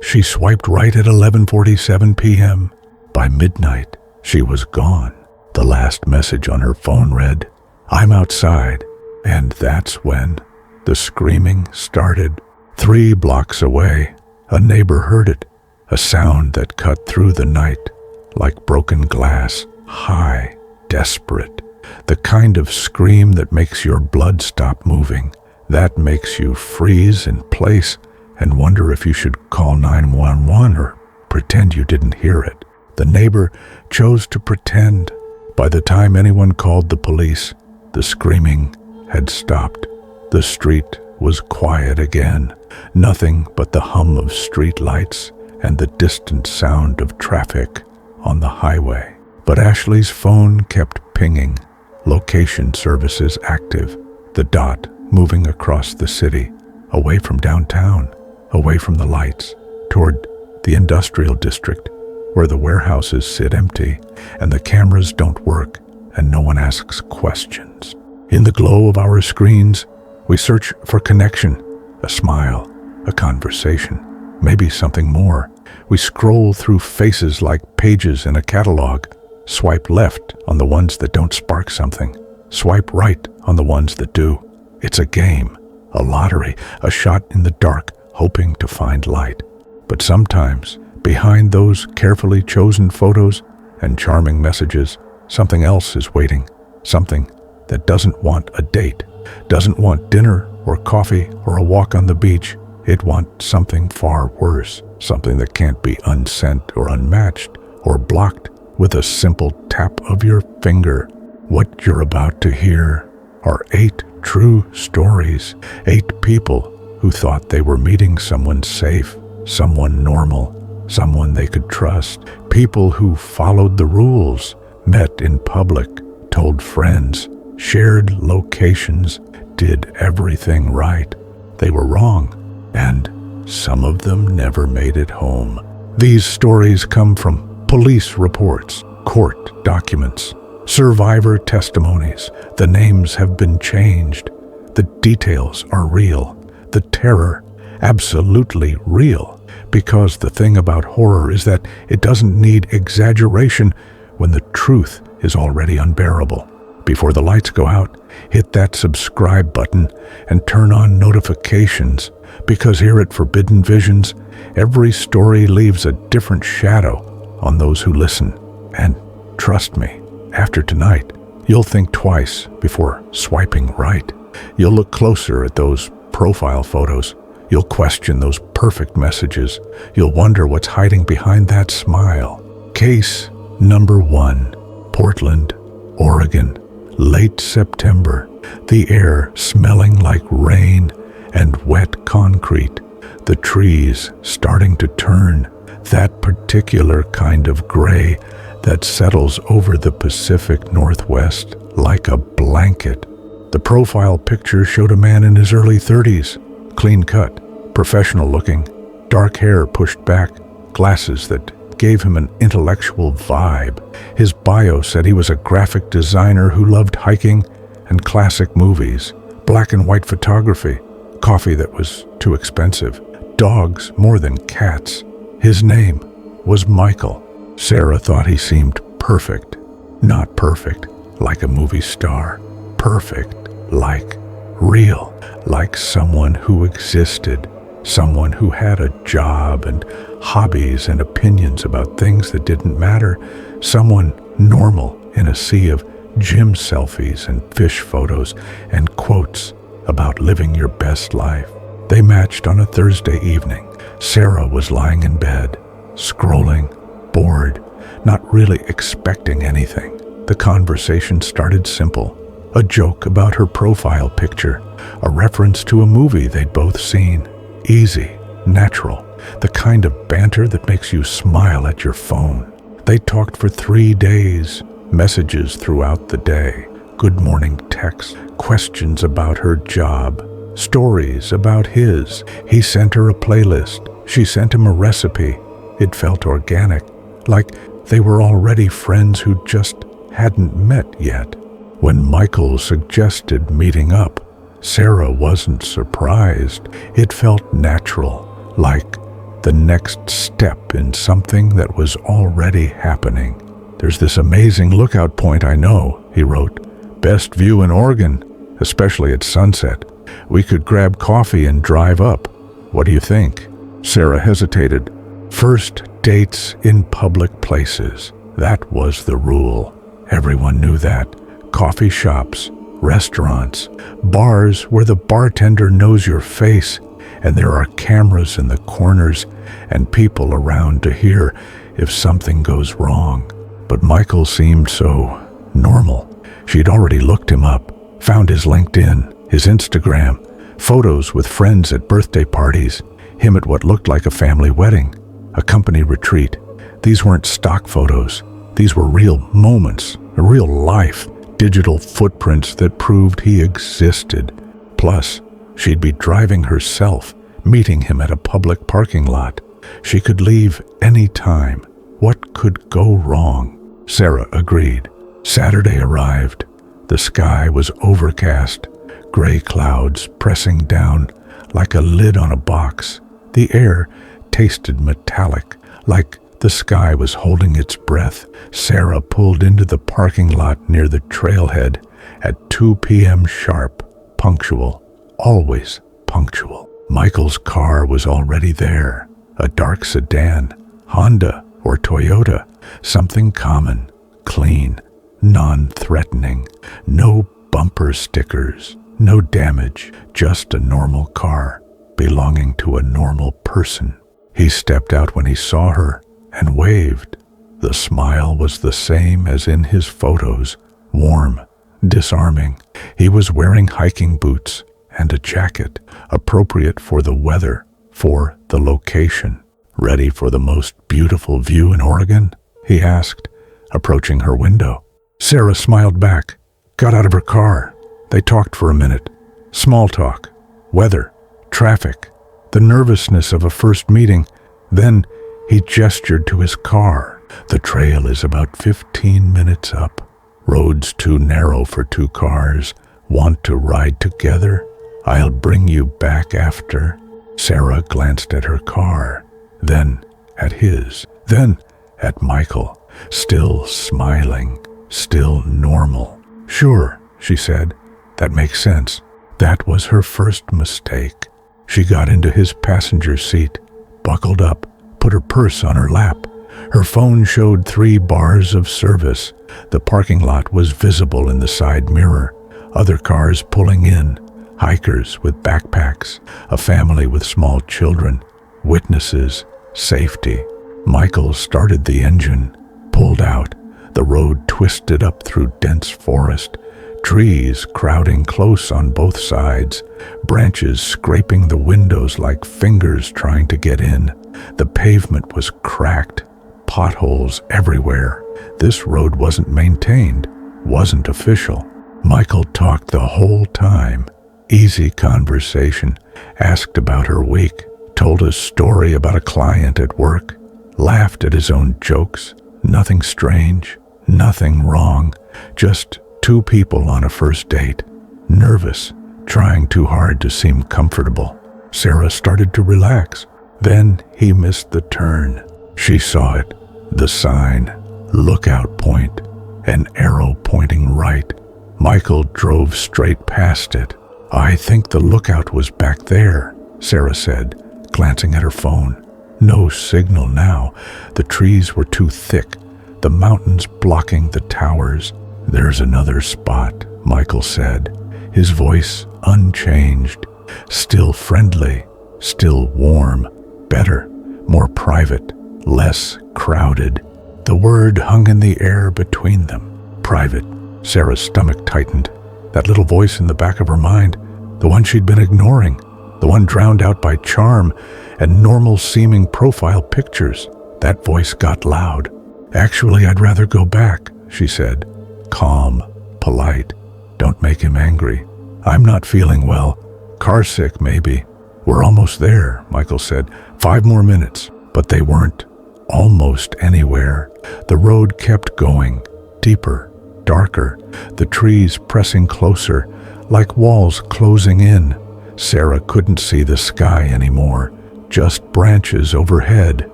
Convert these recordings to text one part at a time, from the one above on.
She swiped right at 11:47 p.m. By midnight, she was gone. The last message on her phone read, "I'm outside." And that's when the screaming started. 3 blocks away, a neighbor heard it, a sound that cut through the night like broken glass, high, desperate. The kind of scream that makes your blood stop moving, that makes you freeze in place and wonder if you should call 911 or pretend you didn't hear it. The neighbor chose to pretend. By the time anyone called the police, the screaming had stopped. The street was quiet again, nothing but the hum of street lights and the distant sound of traffic on the highway. But Ashley's phone kept pinging, location services active, the dot moving across the city, away from downtown, away from the lights, toward the industrial district, where the warehouses sit empty and the cameras don't work and no one asks questions. In the glow of our screens, we search for connection, a smile, a conversation, maybe something more. We scroll through faces like pages in a catalog, swipe left on the ones that don't spark something, swipe right on the ones that do. It's a game, a lottery, a shot in the dark, hoping to find light. But sometimes, behind those carefully chosen photos and charming messages, something else is waiting, something that doesn't want a date, doesn't want dinner or coffee or a walk on the beach. It wants something far worse, something that can't be unsent or unmatched or blocked with a simple tap of your finger. What you're about to hear are 8 true stories, 8 people who thought they were meeting someone safe, someone normal, someone they could trust, people who followed the rules, met in public, told friends, shared locations, did everything right. They were wrong, and some of them never made it home. These stories come from police reports, court documents, survivor testimonies. The names have been changed. The details are real. The terror, absolutely real. Because the thing about horror is that it doesn't need exaggeration when the truth is already unbearable. Before the lights go out, hit that subscribe button and turn on notifications, because here at Forbidden Visions, every story leaves a different shadow on those who listen. And trust me, after tonight, you'll think twice before swiping right. You'll look closer at those profile photos. You'll question those perfect messages. You'll wonder what's hiding behind that smile. Case number 1, Portland, Oregon. Late September, the air smelling like rain and wet concrete, the trees starting to turn, that particular kind of gray that settles over the Pacific Northwest like a blanket. The profile picture showed a man in his early 30s, clean cut, professional looking, dark hair pushed back, glasses that gave him an intellectual vibe. His bio said he was a graphic designer who loved hiking and classic movies, black and white photography, coffee that was too expensive, dogs more than cats. His name was Michael. Sarah thought he seemed perfect. Not perfect like a movie star. Perfect like real, like someone who existed, someone who had a job and hobbies and opinions about things that didn't matter, someone normal in a sea of gym selfies and fish photos and quotes about living your best life. They matched on a Thursday evening. Sarah was lying in bed, scrolling, bored, not really expecting anything. The conversation started simple. A joke about her profile picture, a reference to a movie they'd both seen. Easy, natural, the kind of banter that makes you smile at your phone. They talked for 3 days, messages throughout the day, good morning texts, questions about her job, stories about his. He sent her a playlist. She sent him a recipe. It felt organic, like they were already friends who just hadn't met yet. When Michael suggested meeting up, Sarah wasn't surprised. It felt natural, like the next step in something that was already happening. "There's this amazing lookout point I know," he wrote. "Best view in Oregon, especially at sunset. We could grab coffee and drive up. What do you think?" Sarah hesitated. First dates in public places. That was the rule. Everyone knew that. Coffee shops, restaurants, bars where the bartender knows your face and there are cameras in the corners and people around to hear if something goes wrong. But Michael seemed so normal. She'd already looked him up, found his LinkedIn, his Instagram, photos with friends at birthday parties, him at what looked like a family wedding, a company retreat. These weren't stock photos. These were real moments, a real life, digital footprints that proved he existed. Plus, she'd be driving herself, meeting him at a public parking lot. She could leave any time. What could go wrong? Sarah agreed. Saturday arrived. The sky was overcast, gray clouds pressing down like a lid on a box. The air tasted metallic, like the sky was holding its breath. Sarah pulled into the parking lot near the trailhead at 2 p.m. sharp, punctual, always punctual. Michael's car was already there, a dark sedan, Honda or Toyota, something common, clean, non-threatening, no bumper stickers, no damage, just a normal car belonging to a normal person. He stepped out when he saw her and waved. The smile was the same as in his photos, warm, disarming. He was wearing hiking boots and a jacket, appropriate for the weather, for the location. "Ready for the most beautiful view in Oregon?" he asked, approaching her window. Sarah smiled back, got out of her car. They talked for a minute. Small talk, weather, traffic, the nervousness of a first meeting. Then he gestured to his car. "The trail is about 15 minutes up. Road's too narrow for 2 cars. Want to ride together? I'll bring you back after." Sarah glanced at her car, then at his, then at Michael, still smiling, still normal. "Sure," she said. "That makes sense." That was her first mistake. She got into his passenger seat, buckled up, put her purse on her lap. Her phone showed 3 bars of service. The parking lot was visible in the side mirror. Other cars pulling in, hikers with backpacks, a family with small children, witnesses, safety. Michael started the engine, pulled out. The road twisted up through dense forest, trees crowding close on both sides, branches scraping the windows like fingers trying to get in. The pavement was cracked, potholes everywhere. This road wasn't maintained, wasn't official. Michael talked the whole time. Easy conversation, asked about her week, told a story about a client at work, laughed at his own jokes. Nothing strange, nothing wrong, just 2 people on a first date, nervous, trying too hard to seem comfortable. Sarah started to relax. Then he missed the turn. She saw it, the sign, lookout point, an arrow pointing right. Michael drove straight past it. "I think the lookout was back there," Sarah said, glancing at her phone. No signal now. The trees were too thick, the mountains blocking the towers. "There's another spot," Michael said, his voice unchanged, still friendly, still warm, better, more private, less crowded. The word hung in the air between them. Private. Sarah's stomach tightened. That little voice in the back of her mind, the one she'd been ignoring, the one drowned out by charm and normal-seeming profile pictures. That voice got loud. "Actually, I'd rather go back," she said. Calm, polite. "Don't make him angry. I'm not feeling well. Car sick, maybe." "We're almost there," Michael said. 5 more minutes." But they weren't almost anywhere. The road kept going, deeper, darker, the trees pressing closer, like walls closing in. Sarah couldn't see the sky anymore, just branches overhead,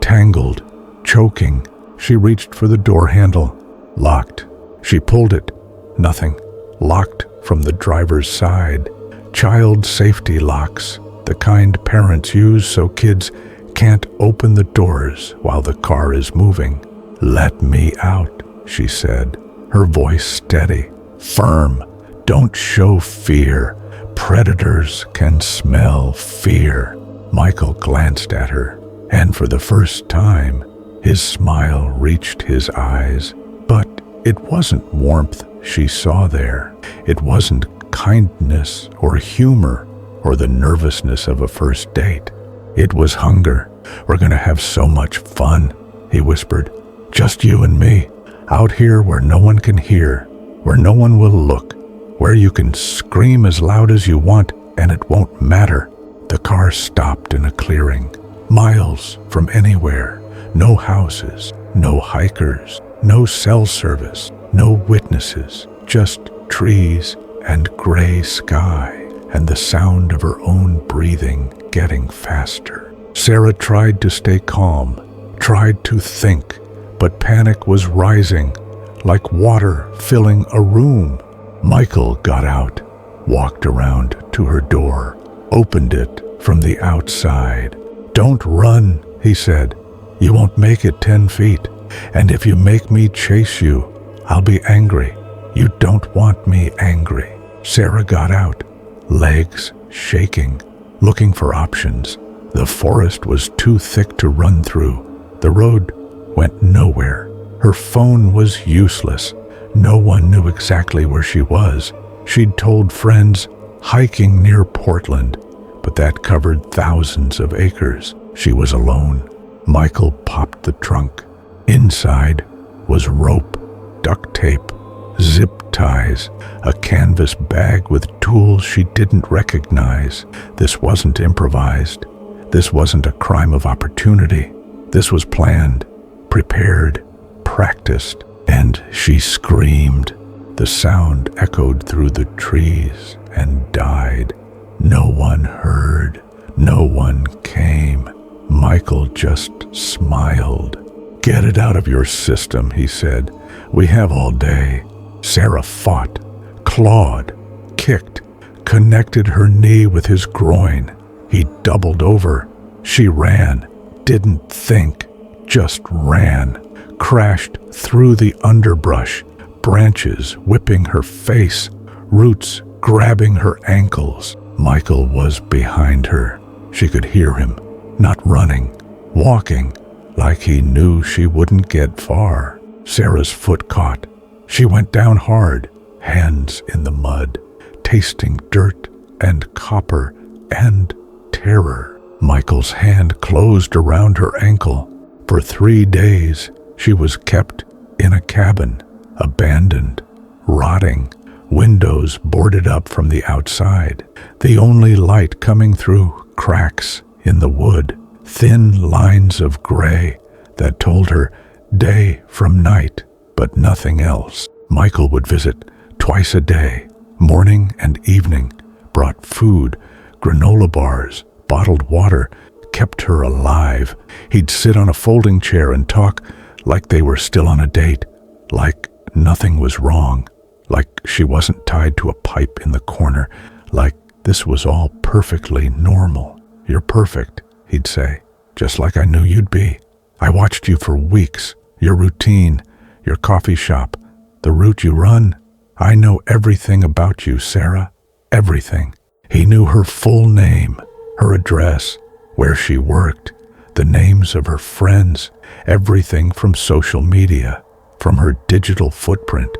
tangled, choking. She reached for the door handle. Locked. She pulled it. Nothing. Locked from the driver's side. Child safety locks, the kind parents use so kids can't open the doors while the car is moving. "Let me out," she said, her voice steady, firm. "Don't show fear. Predators can smell fear." Michael glanced at her, and for the first time, his smile reached his eyes. But it wasn't warmth she saw there. It wasn't kindness or humor or the nervousness of a first date. It was hunger. "We're gonna have so much fun," he whispered. "Just you and me, out here where no one can hear, where no one will look, where you can scream as loud as you want and it won't matter." The car stopped in a clearing, miles from anywhere. No houses, no hikers, no cell service, no witnesses, just trees and gray sky, and the sound of her own breathing getting faster. Sarah tried to stay calm, tried to think, but panic was rising, like water filling a room. Michael got out, walked around to her door, opened it from the outside. "Don't run," he said. "You won't make it 10 feet, and if you make me chase you, I'll be angry. You don't want me angry." Sarah got out, legs shaking, looking for options. The forest was too thick to run through. The road went nowhere. Her phone was useless. No one knew exactly where she was. She'd told friends hiking near Portland, but that covered thousands of acres. She was alone. Michael popped the trunk. Inside was rope, duct tape, zip ties, a canvas bag with tools she didn't recognize. This wasn't improvised. This wasn't a crime of opportunity. This was planned, prepared, practiced, and she screamed. The sound echoed through the trees and died. No one heard. No one came. Michael just smiled. "Get it out of your system," he said. "We have all day." Sarah fought, clawed, kicked, connected her knee with his groin. He doubled over. She ran, didn't think, just ran, crashed through the underbrush, branches whipping her face, roots grabbing her ankles. Michael was behind her. She could hear him, not running, walking, like he knew she wouldn't get far. Sarah's foot caught. She went down hard, hands in the mud, tasting dirt and copper and terror. Michael's hand closed around her ankle. For 3 days, she was kept in a cabin, abandoned, rotting, windows boarded up from the outside, the only light coming through cracks in the wood, thin lines of gray that told her day from night, but nothing else. Michael would visit twice a day, morning and evening, brought food, granola bars, bottled water, kept her alive. He'd sit on a folding chair and talk like they were still on a date, like nothing was wrong, like she wasn't tied to a pipe in the corner, like this was all perfectly normal. "You're perfect," he'd say, "just like I knew you'd be. I watched you for weeks, your routine, your coffee shop, the route you run. I know everything about you, Sarah, everything." He knew her full name, her address, where she worked, the names of her friends, everything from social media, from her digital footprint,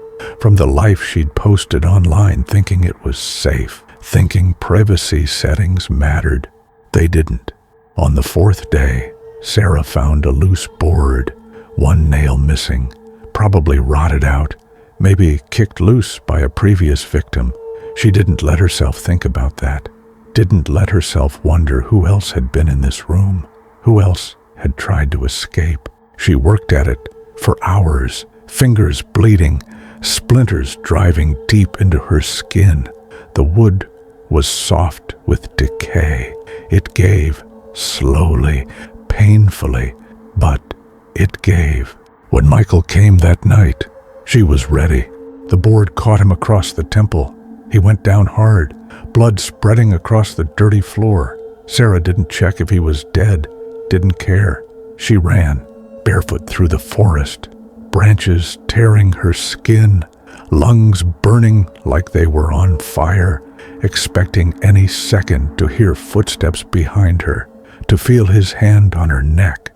from the life she'd posted online thinking it was safe, thinking privacy settings mattered. They didn't. On the 4th day, Sarah found a loose board, one nail missing, probably rotted out, maybe kicked loose by a previous victim. She didn't let herself think about that, didn't let herself wonder who else had been in this room, who else had tried to escape. She worked at it for hours, fingers bleeding, splinters driving deep into her skin. The wood was soft with decay. It gave slowly, painfully, but it gave. When Michael came that night, she was ready. The board caught him across the temple. He went down hard, blood spreading across the dirty floor. Sarah didn't check if he was dead, didn't care. She ran, barefoot through the forest, branches tearing her skin, lungs burning like they were on fire, expecting any second to hear footsteps behind her, to feel his hand on her neck,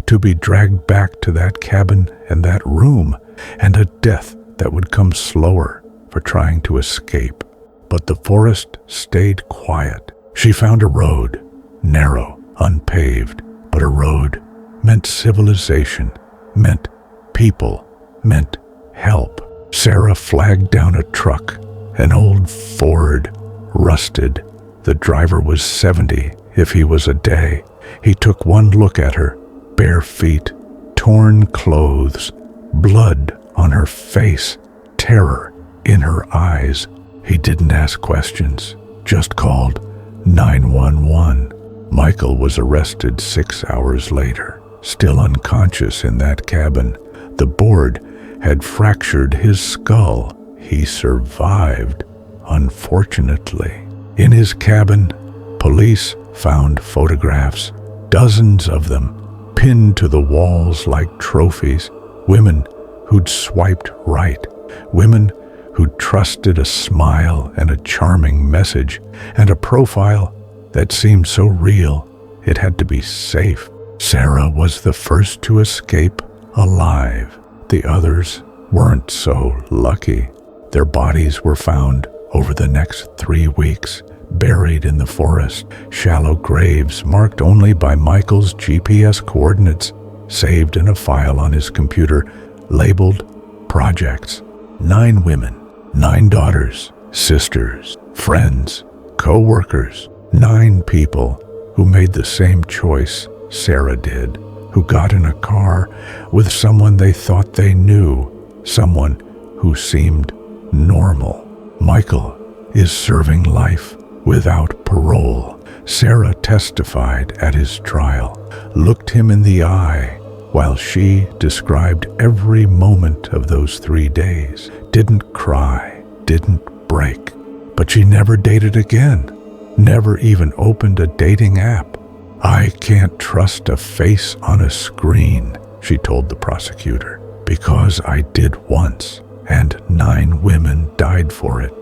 to be dragged back to that cabin and that room, and a death that would come slower for trying to escape. But the forest stayed quiet. She found a road, narrow, unpaved, but a road meant civilization, meant people, meant help. Sarah flagged down a truck, an old Ford, rusted. The driver was 70 if he was a day. He took one look at her, bare feet, torn clothes, blood on her face, terror in her eyes. He didn't ask questions, just called 911. Michael was arrested 6 hours later, still unconscious in that cabin. The board had fractured his skull. He survived, unfortunately. In his cabin, police found photographs, dozens of them, pinned to the walls like trophies. Women who'd swiped right, women who'd trusted a smile and a charming message, and a profile that seemed so real it had to be safe. Sarah was the first to escape alive. The others weren't so lucky. Their bodies were found over the next 3 weeks, buried in the forest, shallow graves marked only by Michael's GPS coordinates, saved in a file on his computer, labeled projects. 9 women, 9 daughters, sisters, friends, co-workers, 9 people who made the same choice Sarah did, who got in a car with someone they thought they knew, someone who seemed normal. Michael is serving life without parole. Sarah testified at his trial, looked him in the eye while she described every moment of those 3 days, didn't cry, didn't break. But she never dated again, never even opened a dating app. "I can't trust a face on a screen," she told the prosecutor, "because I did once, and 9 women died for it."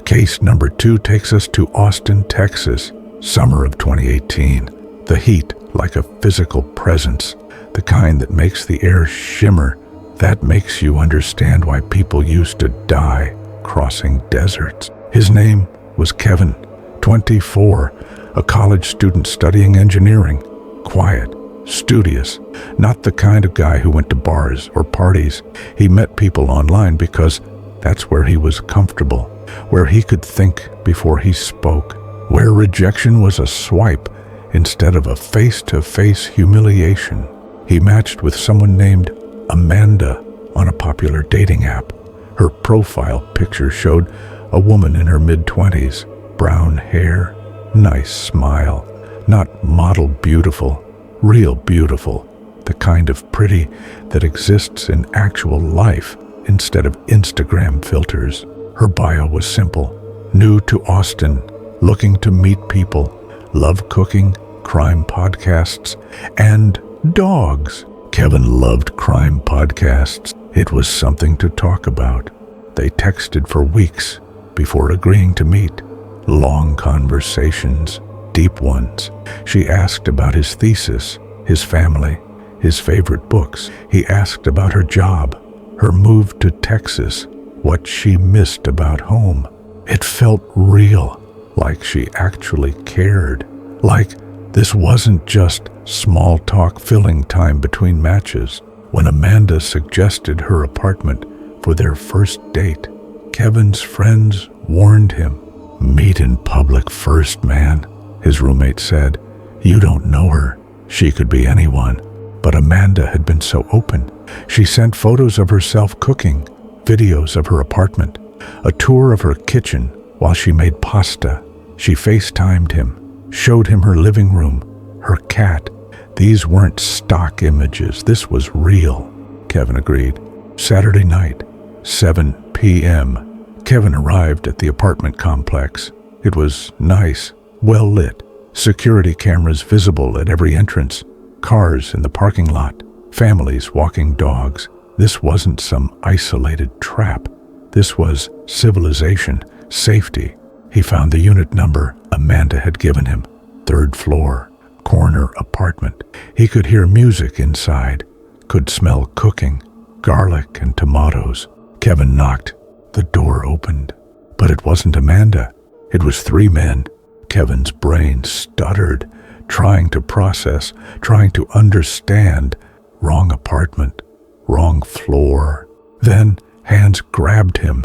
Case number 2 takes us to Austin, Texas, summer of 2018. The heat like a physical presence, the kind that makes the air shimmer, that makes you understand why people used to die crossing deserts. His name was Kevin, 24, a college student studying engineering. Quiet, studious, not the kind of guy who went to bars or parties. He met people online because that's where he was comfortable, where he could think before he spoke, where rejection was a swipe instead of a face-to-face humiliation. He matched with someone named Amanda on a popular dating app. Her profile picture showed a woman in her mid-20s, brown hair, nice smile, not model beautiful, real beautiful, the kind of pretty that exists in actual life instead of Instagram filters. Her bio was simple: new to Austin, looking to meet people, love cooking, crime podcasts, and dogs. Kevin loved crime podcasts. It was something to talk about. They texted for weeks before agreeing to meet. Long conversations, deep ones. She asked about his thesis, his family, his favorite books. He asked about her job, her move to Texas, what she missed about home. It felt real, like she actually cared, like this wasn't just small talk filling time between matches. When Amanda suggested her apartment for their first date, Kevin's friends warned him, "Meet in public first, man," his roommate said. "You don't know her. She could be anyone." But Amanda had been so open. She sent photos of herself cooking, videos of her apartment, a tour of her kitchen while she made pasta. She FaceTimed him, showed him her living room, her cat. These weren't stock images. This was real, Kevin agreed. Saturday night, 7 p.m. Kevin arrived at the apartment complex. It was nice, well lit. Security cameras visible at every entrance. Cars in the parking lot. Families walking dogs. This wasn't some isolated trap. This was civilization, safety. He found the unit number Amanda had given him. 3rd floor, corner apartment. He could hear music inside, could smell cooking, garlic and tomatoes. Kevin knocked. The door opened. But it wasn't Amanda. It was 3 men. Kevin's brain stuttered, trying to process, trying to understand. Wrong apartment, wrong floor. Then hands grabbed him,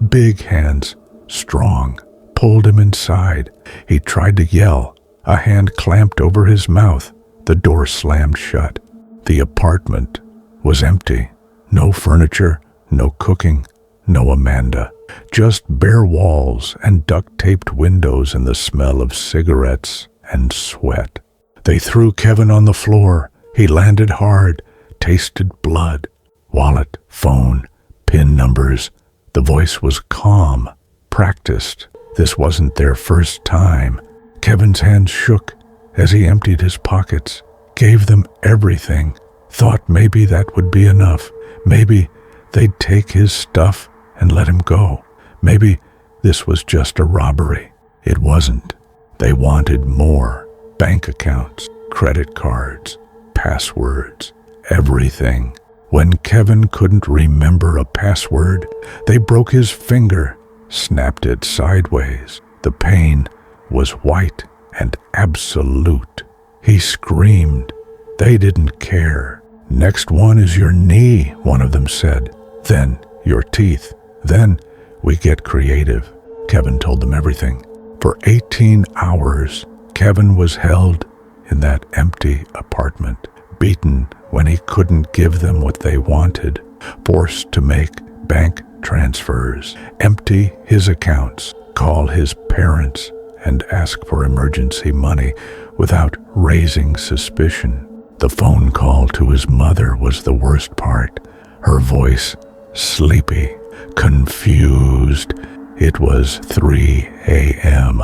big hands, strong, pulled him inside. He tried to yell. A hand clamped over his mouth. The door slammed shut. The apartment was empty. No furniture, no cooking, no Amanda. Just bare walls and duct-taped windows and the smell of cigarettes and sweat. They threw Kevin on the floor. He landed hard, tasted blood. Wallet, phone, PIN numbers. The voice was calm, practiced. This wasn't their first time. Kevin's hands shook as he emptied his pockets, gave them everything, thought maybe that would be enough. Maybe they'd take his stuff and let him go. Maybe this was just a robbery. It wasn't. They wanted more. Bank accounts, credit cards, passwords, everything. When Kevin couldn't remember a password, they broke his finger, snapped it sideways. The pain was white and absolute. He screamed. They didn't care. Next one is your knee, one of them said. Then your teeth. Then we get creative. Kevin told them everything. For 18 hours, Kevin was held in that empty apartment, beaten when he couldn't give them what they wanted, forced to make bank transfers, empty his accounts, call his parents, and ask for emergency money without raising suspicion. The phone call to his mother was the worst part. Her voice sleepy, confused. It was 3 a.m.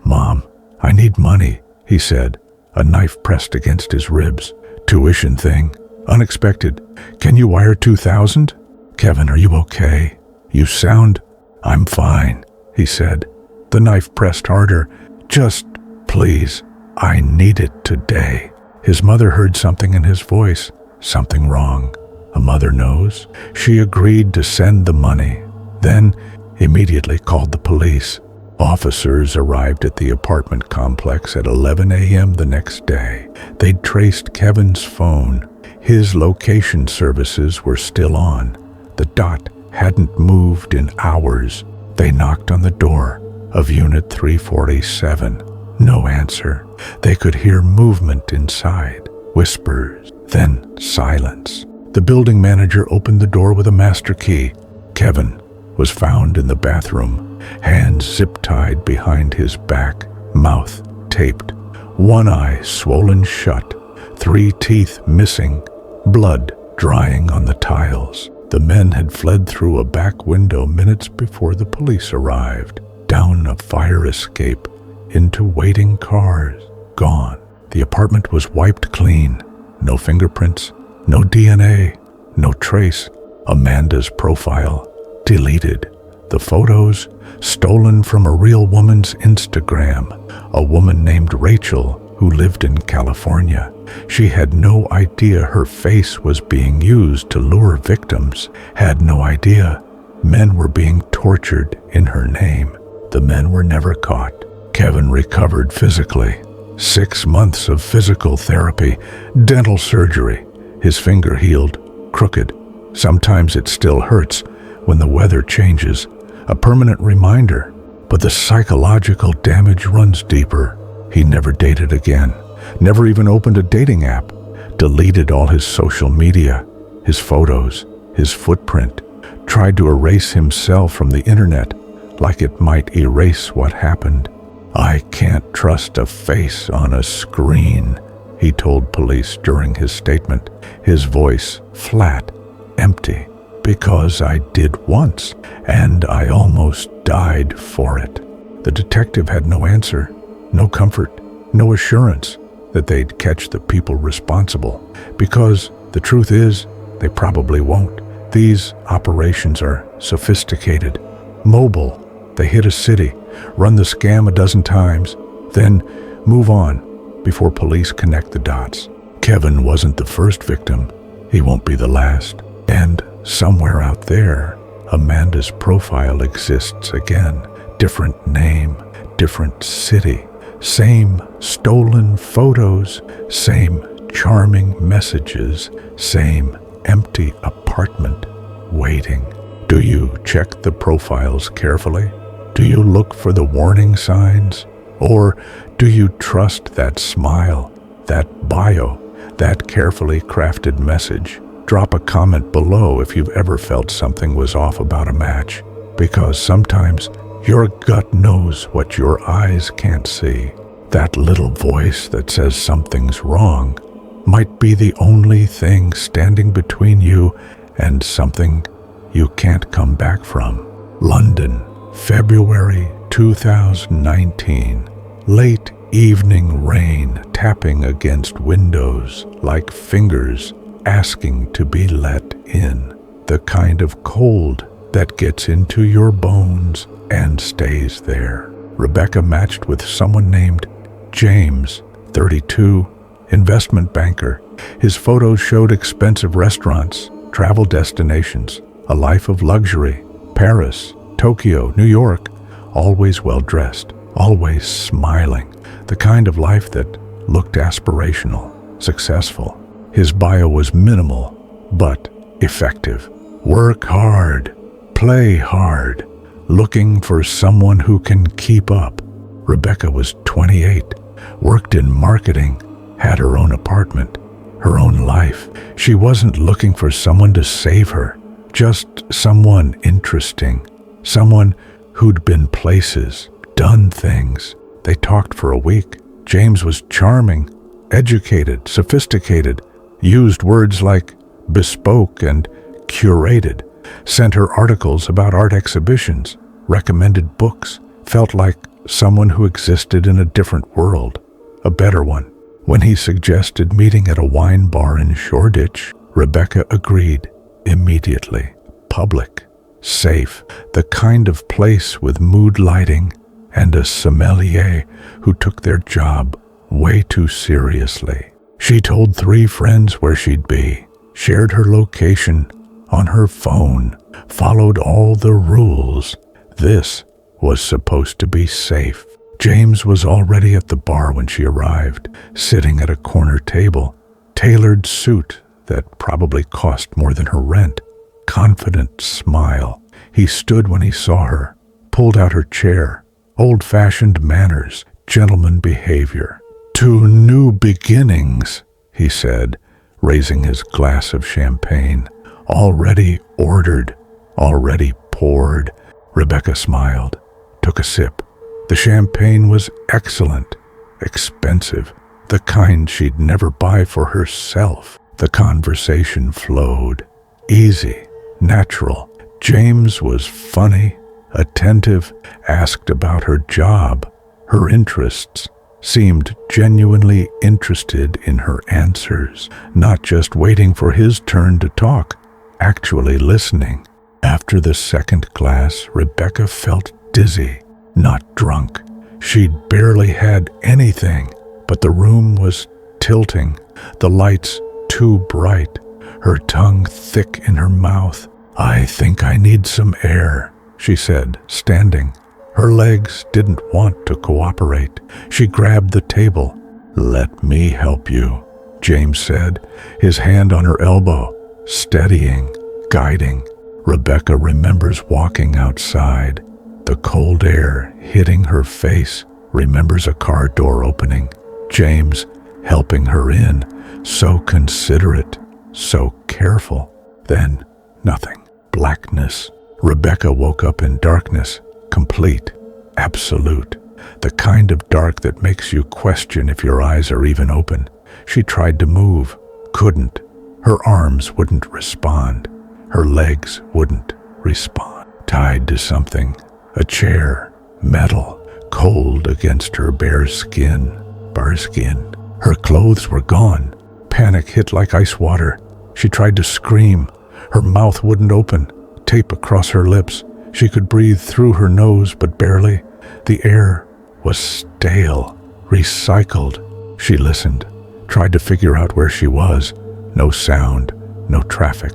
"Mom, I need money," he said, a knife pressed against his ribs. "Tuition thing. Unexpected. Can you wire 2,000? "Kevin, are you okay? You sound—" "I'm fine," he said. The knife pressed harder. "Just, please, I need it today." His mother heard something in his voice. Something wrong. A mother knows. She agreed to send the money, then immediately called the police. Officers arrived at the apartment complex at 11 a.m. the next day. They'd traced Kevin's phone. His location services were still on. The dot hadn't moved in hours. They knocked on the door of Unit 347. No answer. They could hear movement inside, whispers, then silence. The building manager opened the door with a master key. Kevin was found in the bathroom, hands zip-tied behind his back, mouth taped, one eye swollen shut, 3 teeth missing, blood drying on the tiles. The men had fled through a back window minutes before the police arrived, down a fire escape, into waiting cars, gone. The apartment was wiped clean. No fingerprints, no DNA, no trace. Amanda's profile deleted. The photos stolen from a real woman's Instagram, a woman named Rachel who lived in California. She had no idea her face was being used to lure victims, had no idea men were being tortured in her name. The men were never caught. Kevin recovered physically. 6 months of physical therapy, dental surgery. His finger healed, crooked. Sometimes it still hurts when the weather changes. A permanent reminder. But the psychological damage runs deeper. He never dated again. Never even opened a dating app. Deleted all his social media, his photos, his footprint. Tried to erase himself from the internet like it might erase what happened. "I can't trust a face on a screen," he told police during his statement, his voice flat, empty. "Because I did once, and I almost died for it." The detective had no answer, no comfort, no assurance that they'd catch the people responsible, because the truth is, they probably won't. These operations are sophisticated, mobile. They hit a city, run the scam a dozen times, then move on before police connect the dots. Kevin wasn't the first victim. He won't be the last. And somewhere out there, Amanda's profile exists again. Different name, different city, same stolen photos, same charming messages, same empty apartment waiting. Do you check the profiles carefully? Do you look for the warning signs? Or do you trust that smile, that bio, that carefully crafted message? Drop a comment below if you've ever felt something was off about a match, because sometimes your gut knows what your eyes can't see. That little voice that says something's wrong might be the only thing standing between you and something you can't come back from. London, February 2019. Late evening rain tapping against windows like fingers asking to be let in. The kind of cold that gets into your bones and stays there. Rebecca matched with someone named James, 32, investment banker. His photos showed expensive restaurants, travel destinations, a life of luxury. Paris, Tokyo, New York, always well-dressed, always smiling. The kind of life that looked aspirational, successful. His bio was minimal, but effective. Work hard, play hard, looking for someone who can keep up. Rebecca was 28, worked in marketing, had her own apartment, her own life. She wasn't looking for someone to save her, just someone interesting, someone who'd been places, done things. They talked for a week. James was charming, educated, sophisticated, used words like bespoke and curated, sent her articles about art exhibitions, recommended books, felt like someone who existed in a different world, a better one. When he suggested meeting at a wine bar in Shoreditch, Rebecca agreed immediately. Public, safe, the kind of place with mood lighting and a sommelier who took their job way too seriously. She told 3 friends where she'd be, shared her location on her phone, followed all the rules. This was supposed to be safe. James was already at the bar when she arrived, sitting at a corner table, tailored suit that probably cost more than her rent, confident smile. He stood when he saw her, pulled out her chair, old-fashioned manners, gentleman behavior. "To new beginnings," he said, raising his glass of champagne. "Already ordered, already poured." Rebecca smiled, took a sip. The champagne was excellent, expensive, the kind she'd never buy for herself. The conversation flowed, easy, natural. James was funny, attentive, asked about her job, her interests, seemed genuinely interested in her answers, not just waiting for his turn to talk, actually listening. After the second glass, Rebecca felt dizzy, not drunk. She'd barely had anything, but the room was tilting, the lights too bright, her tongue thick in her mouth. "I think I need some air," she said, standing. Her legs didn't want to cooperate. She grabbed the table. "Let me help you," James said, his hand on her elbow, steadying, guiding. Rebecca remembers walking outside, the cold air hitting her face, remembers a car door opening, James helping her in, so considerate, so careful. Then nothing. Blackness. Rebecca woke up in darkness, complete, absolute, the kind of dark that makes you question if your eyes are even open. She tried to move, couldn't. Her arms wouldn't respond. Her legs wouldn't respond. Tied to something, a chair, metal, cold against her bare skin. Her clothes were gone. Panic hit like ice water. She tried to scream. Her mouth wouldn't open. Tape across her lips. She could breathe through her nose, but barely. The air was stale, recycled. She listened, tried to figure out where she was. No sound, no traffic,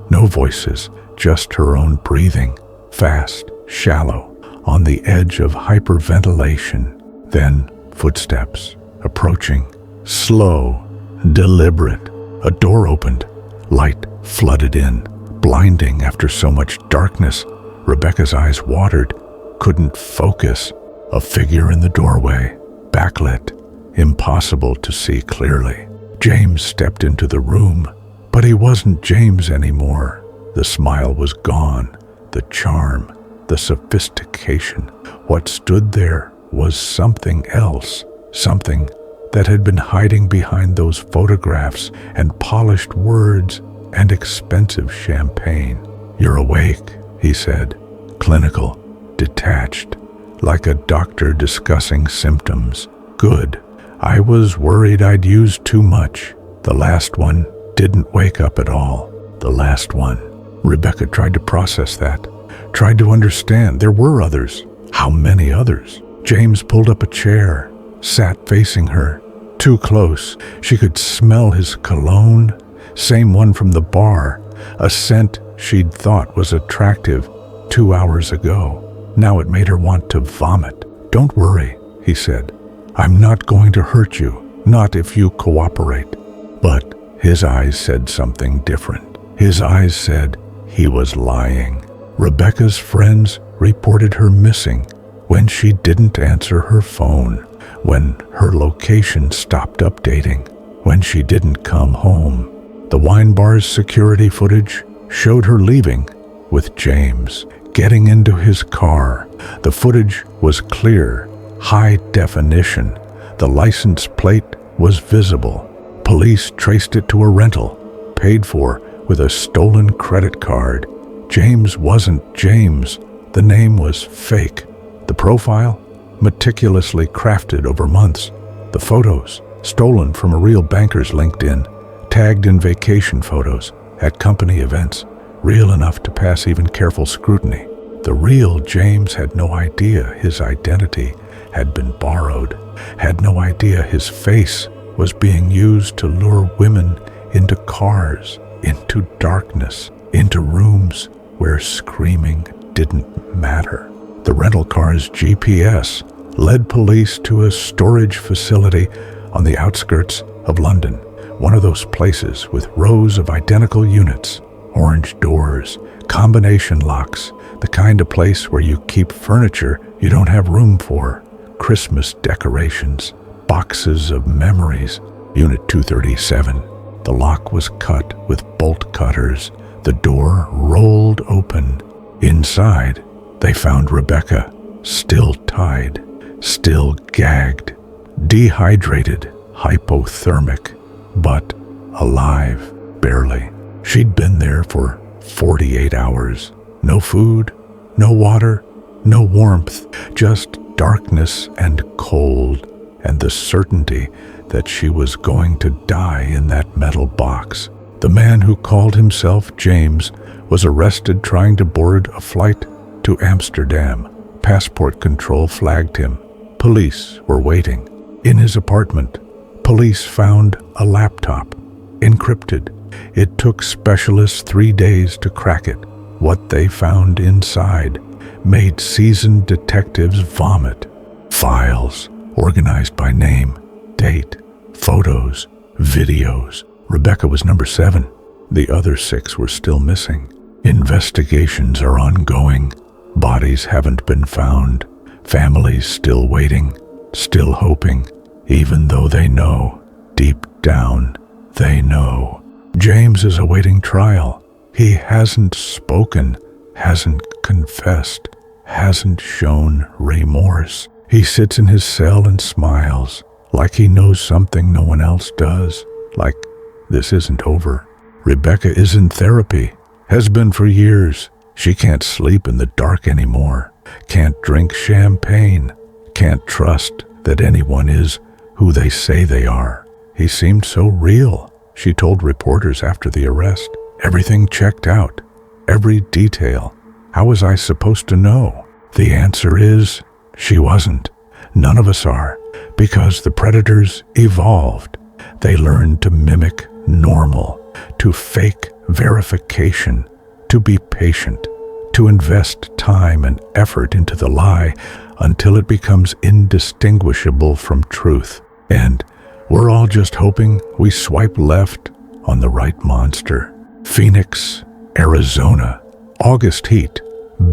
no voices, just her own breathing, fast, shallow, on the edge of hyperventilation. Then footsteps, approaching, slow, deliberate. A door opened. Light flooded in, blinding after so much darkness. Rebecca's eyes watered, couldn't focus. A figure in the doorway, backlit, impossible to see clearly. James stepped into the room, but he wasn't James anymore. The smile was gone, the charm, the sophistication. What stood there was something else, something that had been hiding behind those photographs and polished words and expensive champagne. "You're awake," he said, clinical, detached, like a doctor discussing symptoms. "Good. I was worried I'd used too much. The last one didn't wake up at all. The last one." Rebecca tried to process that, tried to understand. There were others. How many others? James pulled up a chair, sat facing her. Too close. She could smell his cologne, same one from the bar, a scent she'd thought was attractive 2 hours ago. Now it made her want to vomit. "Don't worry," he said. "I'm not going to hurt you, not if you cooperate." But his eyes said something different. His eyes said he was lying. Rebecca's friends reported her missing when she didn't answer her phone, when her location stopped updating, when she didn't come home. The wine bar's security footage showed her leaving with James, getting into his car. The footage was clear, high definition. The license plate was visible. Police traced it to a rental, paid for with a stolen credit card. James wasn't James. The name was fake. The profile, meticulously crafted over months. The photos, stolen from a real banker's LinkedIn, tagged in vacation photos at company events, real enough to pass even careful scrutiny. The real James had no idea his identity had been borrowed, had no idea his face was being used to lure women into cars, into darkness, into rooms where screaming didn't matter. The rental car's GPS led police to a storage facility on the outskirts of London, one of those places with rows of identical units, orange doors, combination locks, the kind of place where you keep furniture you don't have room for, Christmas decorations, boxes of memories. Unit 237. The lock was cut with bolt cutters. The door rolled open. Inside, they found Rebecca, still tied, still gagged, dehydrated, hypothermic, but alive, barely. She'd been there for 48 hours. No food, no water, no warmth, just darkness and cold, and the certainty that she was going to die in that metal box. The man who called himself James was arrested trying to board a flight to Amsterdam. Passport control flagged him. Police were waiting. In his apartment, police found a laptop, encrypted. It took specialists 3 days to crack it. What they found inside made seasoned detectives vomit. Files, organized by name, date, photos, videos. Rebecca was number 7. The other 6 were still missing. Investigations are ongoing. Bodies haven't been found. Families still waiting, still hoping, even though they know, deep down, they know. James is awaiting trial. He hasn't spoken, hasn't confessed, hasn't shown remorse. He sits in his cell and smiles, like he knows something no one else does, like this isn't over. Rebecca is in therapy, has been for years. She can't sleep in the dark anymore, can't drink champagne, can't trust that anyone is who they say they are. He seemed so real, she told reporters after the arrest. Everything checked out, every detail. How was I supposed to know? The answer is, she wasn't. None of us are, because the predators evolved. They learned to mimic normal, to fake verification, to be patient, to invest time and effort into the lie until it becomes indistinguishable from truth. And we're all just hoping we swipe left on the right monster. Phoenix, Arizona. August heat,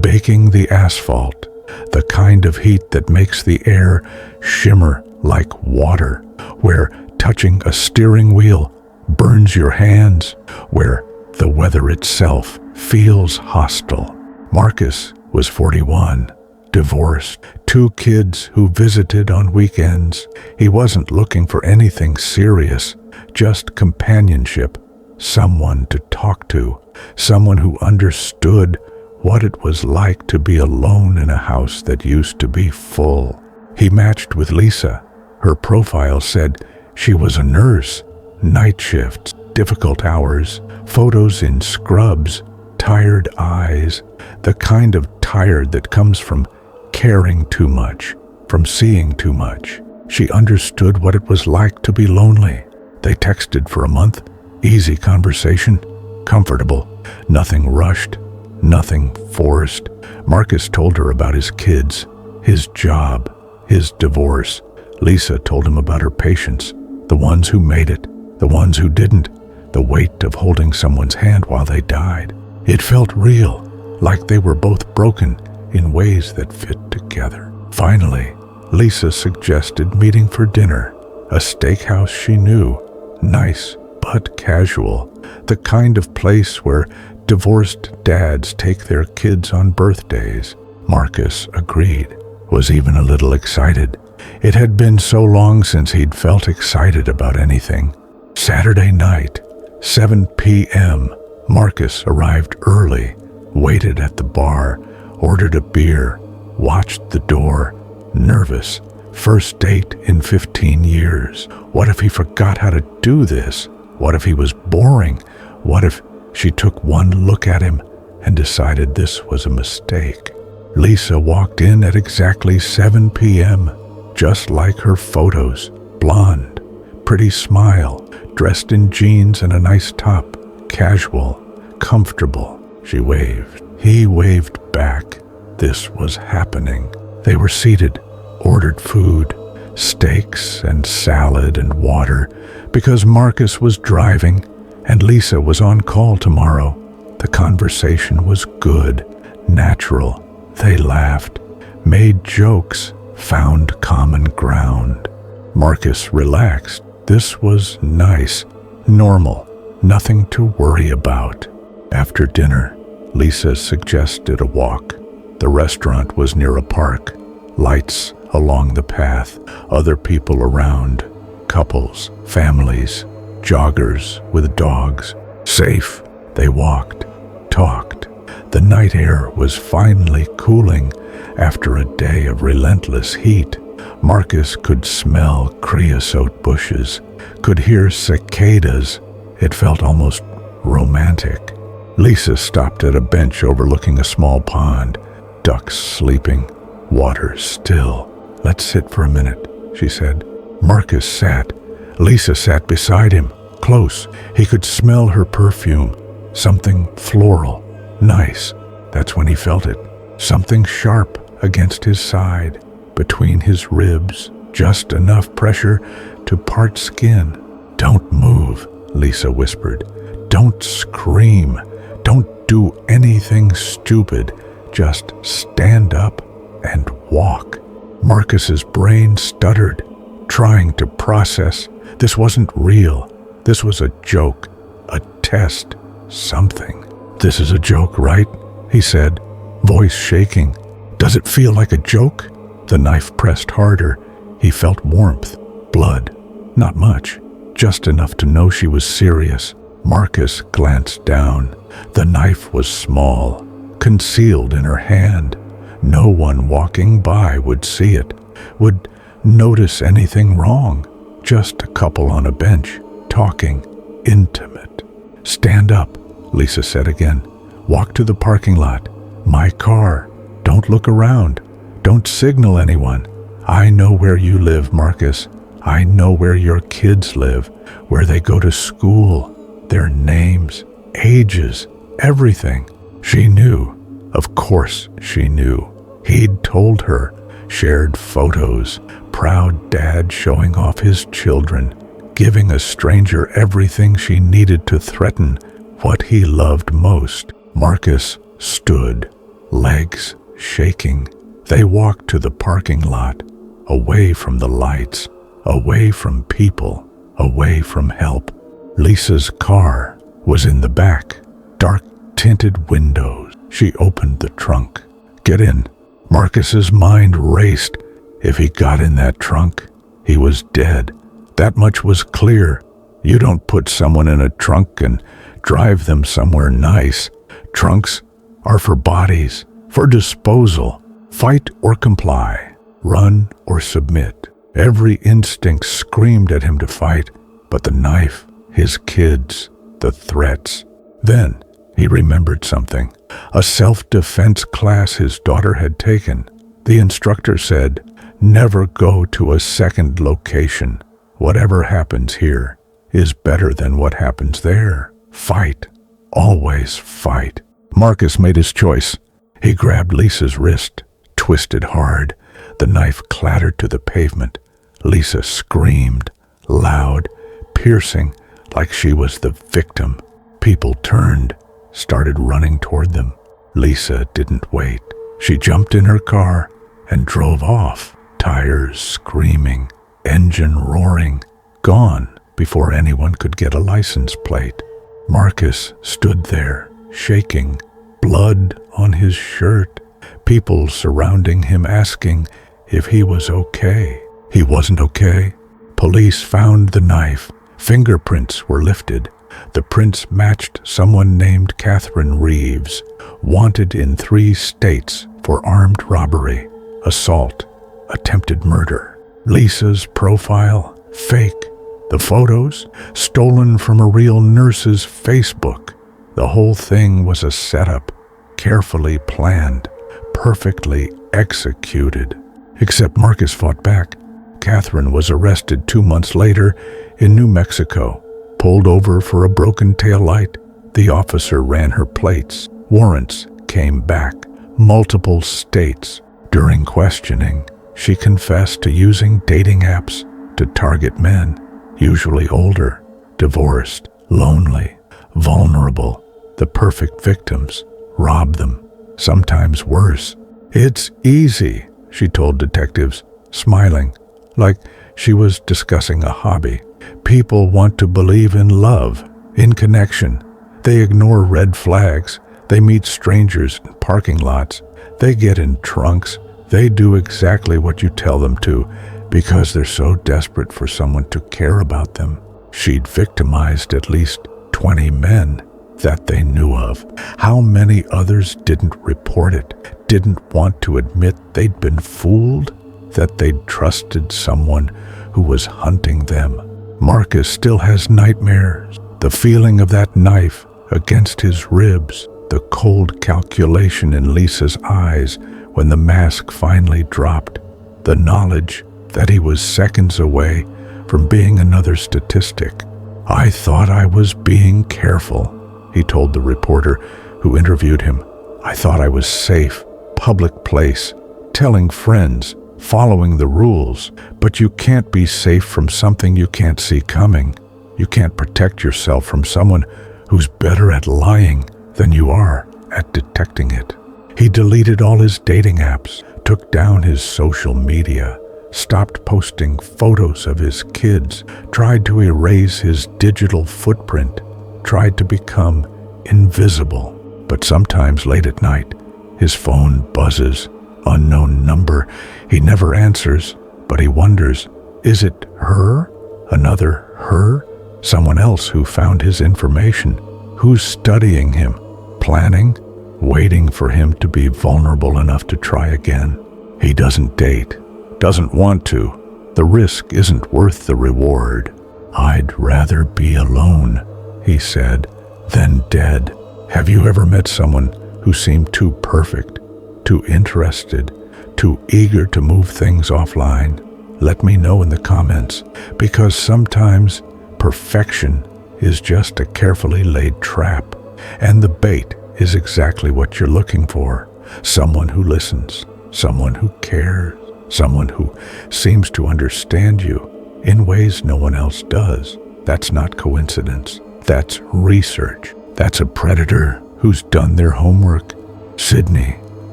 baking the asphalt. The kind of heat that makes the air shimmer like water, where touching a steering wheel burns your hands, where the weather itself feels hostile. Marcus was 41, divorced, 2 kids who visited on weekends. He wasn't looking for anything serious, just companionship, someone to talk to, someone who understood what it was like to be alone in a house that used to be full. He matched with Lisa. Her profile said she was a nurse, night shifts, difficult hours, photos in scrubs, tired eyes, the kind of tired that comes from caring too much, from seeing too much. She understood what it was like to be lonely. They texted for a month, easy conversation, comfortable, nothing rushed, nothing forced. Marcus told her about his kids, his job, his divorce. Lisa told him about her patients, the ones who made it, the ones who didn't, the weight of holding someone's hand while they died. It felt real, like they were both broken in ways that fit together. Finally, Lisa suggested meeting for dinner, a steakhouse she knew, nice but casual, the kind of place where divorced dads take their kids on birthdays. Marcus agreed, was even a little excited. It had been so long since he'd felt excited about anything. Saturday night, 7 p.m., Marcus arrived early, waited at the bar, ordered a beer, watched the door, nervous. First date in 15 years. What if he forgot how to do this? What if he was boring? What if she took one look at him and decided this was a mistake? Lisa walked in at exactly 7 p.m., just like her photos, blonde, pretty smile, dressed in jeans and a nice top, casual, comfortable. She waved. He waved back. This was happening. They were seated, ordered food, steaks and salad and water, because Marcus was driving and Lisa was on call tomorrow. The conversation was good, natural. They laughed, made jokes, found common ground. Marcus relaxed. This was nice, normal, nothing to worry about. After dinner, Lisa suggested a walk. The restaurant was near a park, lights along the path, other people around, couples, families, joggers with dogs. Safe. They walked, talked. The night air was finally cooling after a day of relentless heat. Marcus could smell creosote bushes, could hear cicadas. It felt almost romantic. Lisa stopped at a bench overlooking a small pond. Ducks sleeping, water still. "Let's sit for a minute," she said. Marcus sat. Lisa sat beside him, close. He could smell her perfume, something floral, nice. That's when he felt it. Something sharp against his side, between his ribs, just enough pressure to part skin. "Don't move," Lisa whispered. "Don't scream. Don't do anything stupid. Just stand up and walk." Marcus's brain stuttered, trying to process. This wasn't real. This was a joke, a test, something. "This is a joke, right?" he said, voice shaking. "Does it feel like a joke?" The knife pressed harder. He felt warmth, Blood. Not much, just enough to know she was serious. Marcus glanced down. The knife was small, concealed in her hand. No one walking by would see it, would notice anything wrong. Just a couple on a bench, talking, intimate. "Stand up," Lisa said again. "Walk to the parking lot. My car. Don't look around. Don't signal anyone. I know where you live, Marcus. I know where your kids live, where they go to school, their names, ages, everything." She knew. Of course she knew. He'd told her, shared photos, proud dad showing off his children, giving a stranger everything she needed to threaten what he loved most. Marcus stood, legs shaking. They walked to the parking lot, away from the lights, away from people, away from help. Lisa's car was in the back, dark tinted windows. She opened the trunk. "Get in." Marcus's mind raced. If he got in that trunk, he was dead. That much was clear. You don't put someone in a trunk and drive them somewhere nice. Trunks are for bodies, for disposal. Fight or comply, run or submit. Every instinct screamed at him to fight, but the knife, his kids, the threats. Then he remembered something. A self-defense class his daughter had taken. The instructor said, "Never go to a second location. Whatever happens here is better than what happens there. Fight. Always fight." Marcus made his choice. He grabbed Lisa's wrist, twisted hard. The knife clattered to the pavement. Lisa screamed, loud, piercing, like she was the victim. People turned, started running toward them. Lisa didn't wait. She jumped in her car and drove off, tires screaming, engine roaring, gone before anyone could get a license plate. Marcus stood there, shaking, blood on his shirt, people surrounding him asking if he was okay. He wasn't okay. Police found the knife. Fingerprints were lifted. The prints matched someone named Catherine Reeves, wanted in 3 states for armed robbery, assault, attempted murder. Lisa's profile, fake. The photos, stolen from a real nurse's Facebook. The whole thing was a setup, carefully planned, perfectly executed. Except Marcus fought back. Catherine was arrested 2 months later in New Mexico, pulled over for a broken taillight. The officer ran her plates. Warrants came back, multiple states. During questioning, she confessed to using dating apps to target men, usually older, divorced, lonely, vulnerable. The perfect victims, rob them, sometimes worse. "It's easy," she told detectives, smiling, like she was discussing a hobby. "People want to believe in love, in connection. They ignore red flags. They meet strangers in parking lots. They get in trunks. They do exactly what you tell them to because they're so desperate for someone to care about them." She'd victimized at least 20 men that they knew of. How many others didn't report it, didn't want to admit they'd been fooled, that they'd trusted someone who was hunting them? Marcus still has nightmares. The feeling of that knife against his ribs, the cold calculation in Lisa's eyes when the mask finally dropped, the knowledge that he was seconds away from being another statistic. "I thought I was being careful," he told the reporter who interviewed him. "I thought I was safe, public place, telling friends, following the rules. But you can't be safe from something you can't see coming. You can't protect yourself from someone who's better at lying than you are at detecting it." He deleted all his dating apps, took down his social media, stopped posting photos of his kids, tried to erase his digital footprint, tried to become invisible. But sometimes late at night, his phone buzzes, unknown number. He never answers, but he wonders, Is it her? Another her? Someone else who found his information? Who's studying him? Planning? Waiting for him to be vulnerable enough to try again? He doesn't date. Doesn't want to. The risk isn't worth the reward. I'd rather be alone, he said, than dead. Have you ever met someone who seemed too perfect, too interested, too eager to move things offline? Let me know in the comments, because sometimes perfection is just a carefully laid trap, and the bait is exactly what you're looking for. Someone who listens, someone who cares, someone who seems to understand you in ways no one else does. That's not coincidence. That's research. That's a predator who's done their homework. Sydney,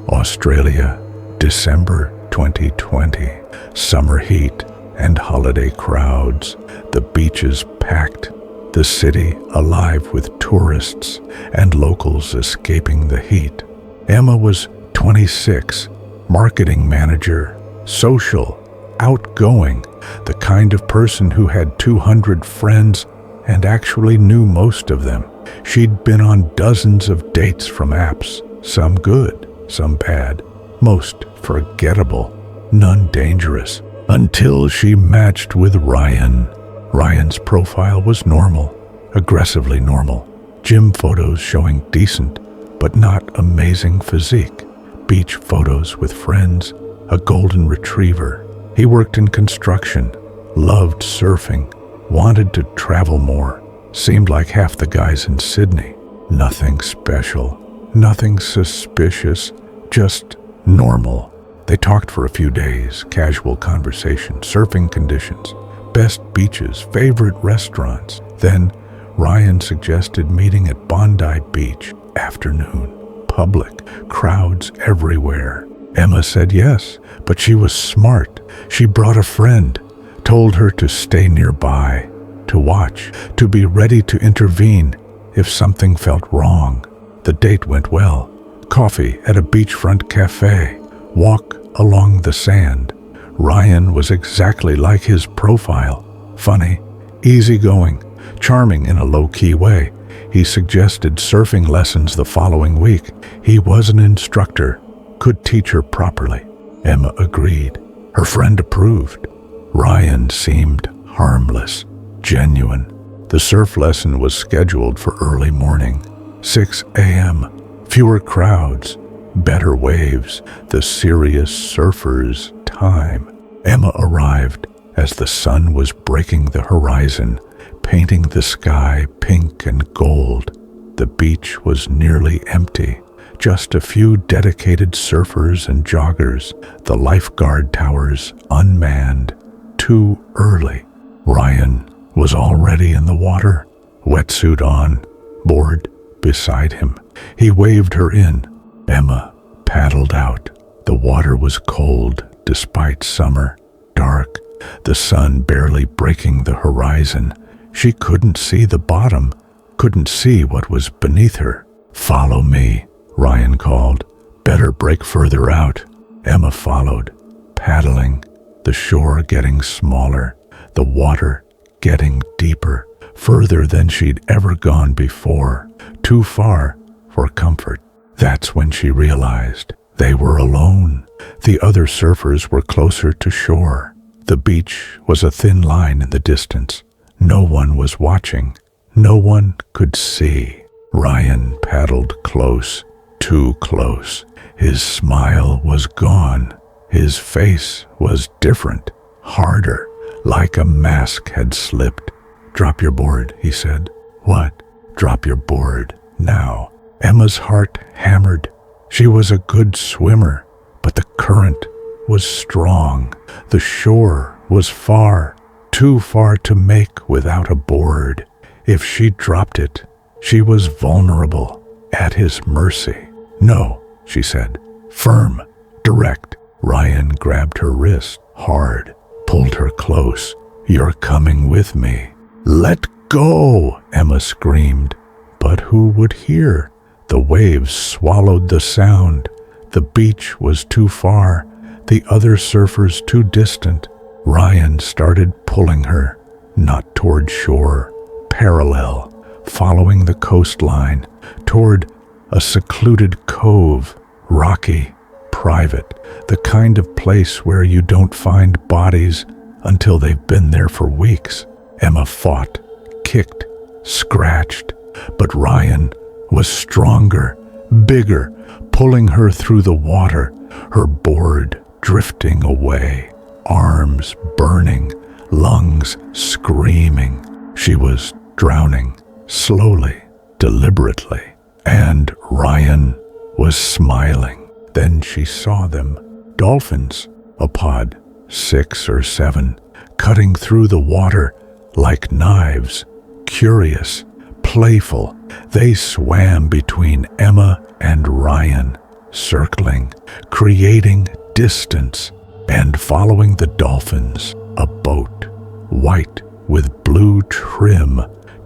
Australia, December 2020. Summer heat and holiday crowds. The beaches packed. The city alive with tourists and locals escaping the heat. Emma was 26, marketing manager, social, outgoing, the kind of person who had 200 friends and actually knew most of them. She'd been on dozens of dates from apps, some good, some bad, most forgettable, none dangerous, until she matched with Ryan. Ryan's profile was normal, aggressively normal. Gym photos showing decent, but not amazing physique. Beach photos with friends, a golden retriever. He worked in construction, loved surfing, wanted to travel more. Seemed like half the guys in Sydney. Nothing special, nothing suspicious, just normal. They talked for a few days, casual conversation, surfing conditions, best beaches, favorite restaurants. Then Ryan suggested meeting at Bondi Beach, afternoon, public, crowds everywhere. Emma said yes, but she was smart. She brought a friend, told her to stay nearby, to watch, to be ready to intervene if something felt wrong. The date went well. Coffee at a beachfront cafe, walk along the sand. Ryan was exactly like his profile. Funny, easygoing, charming in a low-key way. He suggested surfing lessons the following week. He was an instructor, could teach her properly. Emma agreed. Her friend approved. Ryan seemed harmless, genuine. The surf lesson was scheduled for early morning, 6 a.m. Fewer crowds, better waves, the serious surfer's time. Emma arrived as the sun was breaking the horizon, painting the sky pink and gold. The beach was nearly empty. Just a few dedicated surfers and joggers, the lifeguard towers unmanned. Too early. Ryan was already in the water, wetsuit on, board beside him. He waved her in. Emma paddled out. The water was cold despite summer, dark, the sun barely breaking the horizon. She couldn't see the bottom, couldn't see what was beneath her. "Follow me," Ryan called. "Better break further out." Emma followed, paddling, the shore getting smaller, the water getting deeper, further than she'd ever gone before, too far for comfort. That's when she realized they were alone. The other surfers were closer to shore. The beach was a thin line in the distance. No one was watching. No one could see. Ryan paddled close, too close. His smile was gone. His face was different, harder, like a mask had slipped. "Drop your board," he said. "What?" "Drop your board, now." Emma's heart hammered. She was a good swimmer, but the current was strong. The shore was far, too far to make without a board. If she dropped it, she was vulnerable, at his mercy. "No," she said, firm, direct. Ryan grabbed her wrist hard, pulled her close. "You're coming with me." "Let go!" Emma screamed. But who would hear? The waves swallowed the sound. The beach was too far, the other surfers too distant. Ryan started pulling her, not toward shore, parallel, following the coastline, toward a secluded cove, rocky, private, the kind of place where you don't find bodies until they've been there for weeks. Emma fought, kicked, scratched, but Ryan was stronger, bigger, pulling her through the water, her board drifting away, arms burning, lungs screaming. She was drowning, slowly, deliberately, and Ryan was smiling. Then she saw them, dolphins, a pod, 6 or 7, cutting through the water like knives, curious, playful. They swam between Emma and Ryan, circling, creating distance, and following the dolphins, a boat, white with blue trim,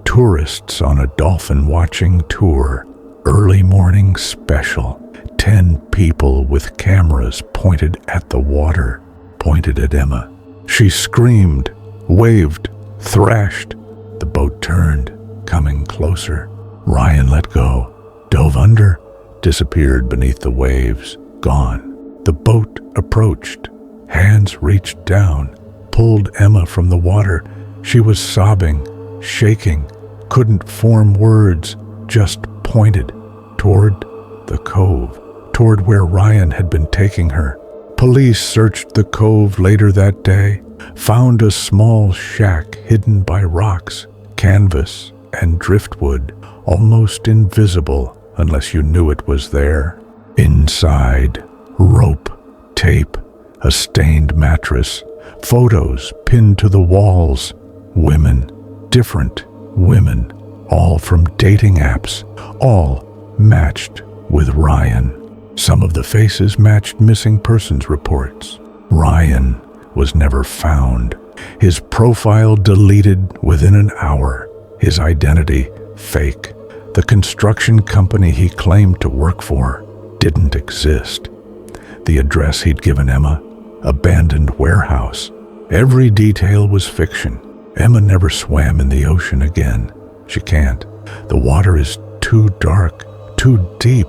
tourists on a dolphin watching tour, early morning special, 10 people with cameras pointed at the water, pointed at Emma. She screamed, waved, thrashed. The boat turned, coming closer. Ryan let go, dove under, disappeared beneath the waves, gone. The boat approached. Hands reached down, pulled Emma from the water. She was sobbing, shaking, couldn't form words, just pointed toward the cove, toward where Ryan had been taking her. Police searched the cove later that day, found a small shack hidden by rocks, canvas, and driftwood, almost invisible unless you knew it was there. Inside, rope, tape, a stained mattress, photos pinned to the walls, women, different women, all from dating apps, all matched with Ryan. Some of the faces matched missing persons reports. Ryan was never found. His profile deleted within an hour. His identity fake. The construction company he claimed to work for didn't exist. The address he'd given Emma, abandoned warehouse. Every detail was fiction. Emma never swam in the ocean again. She can't. The water is too dark, too deep.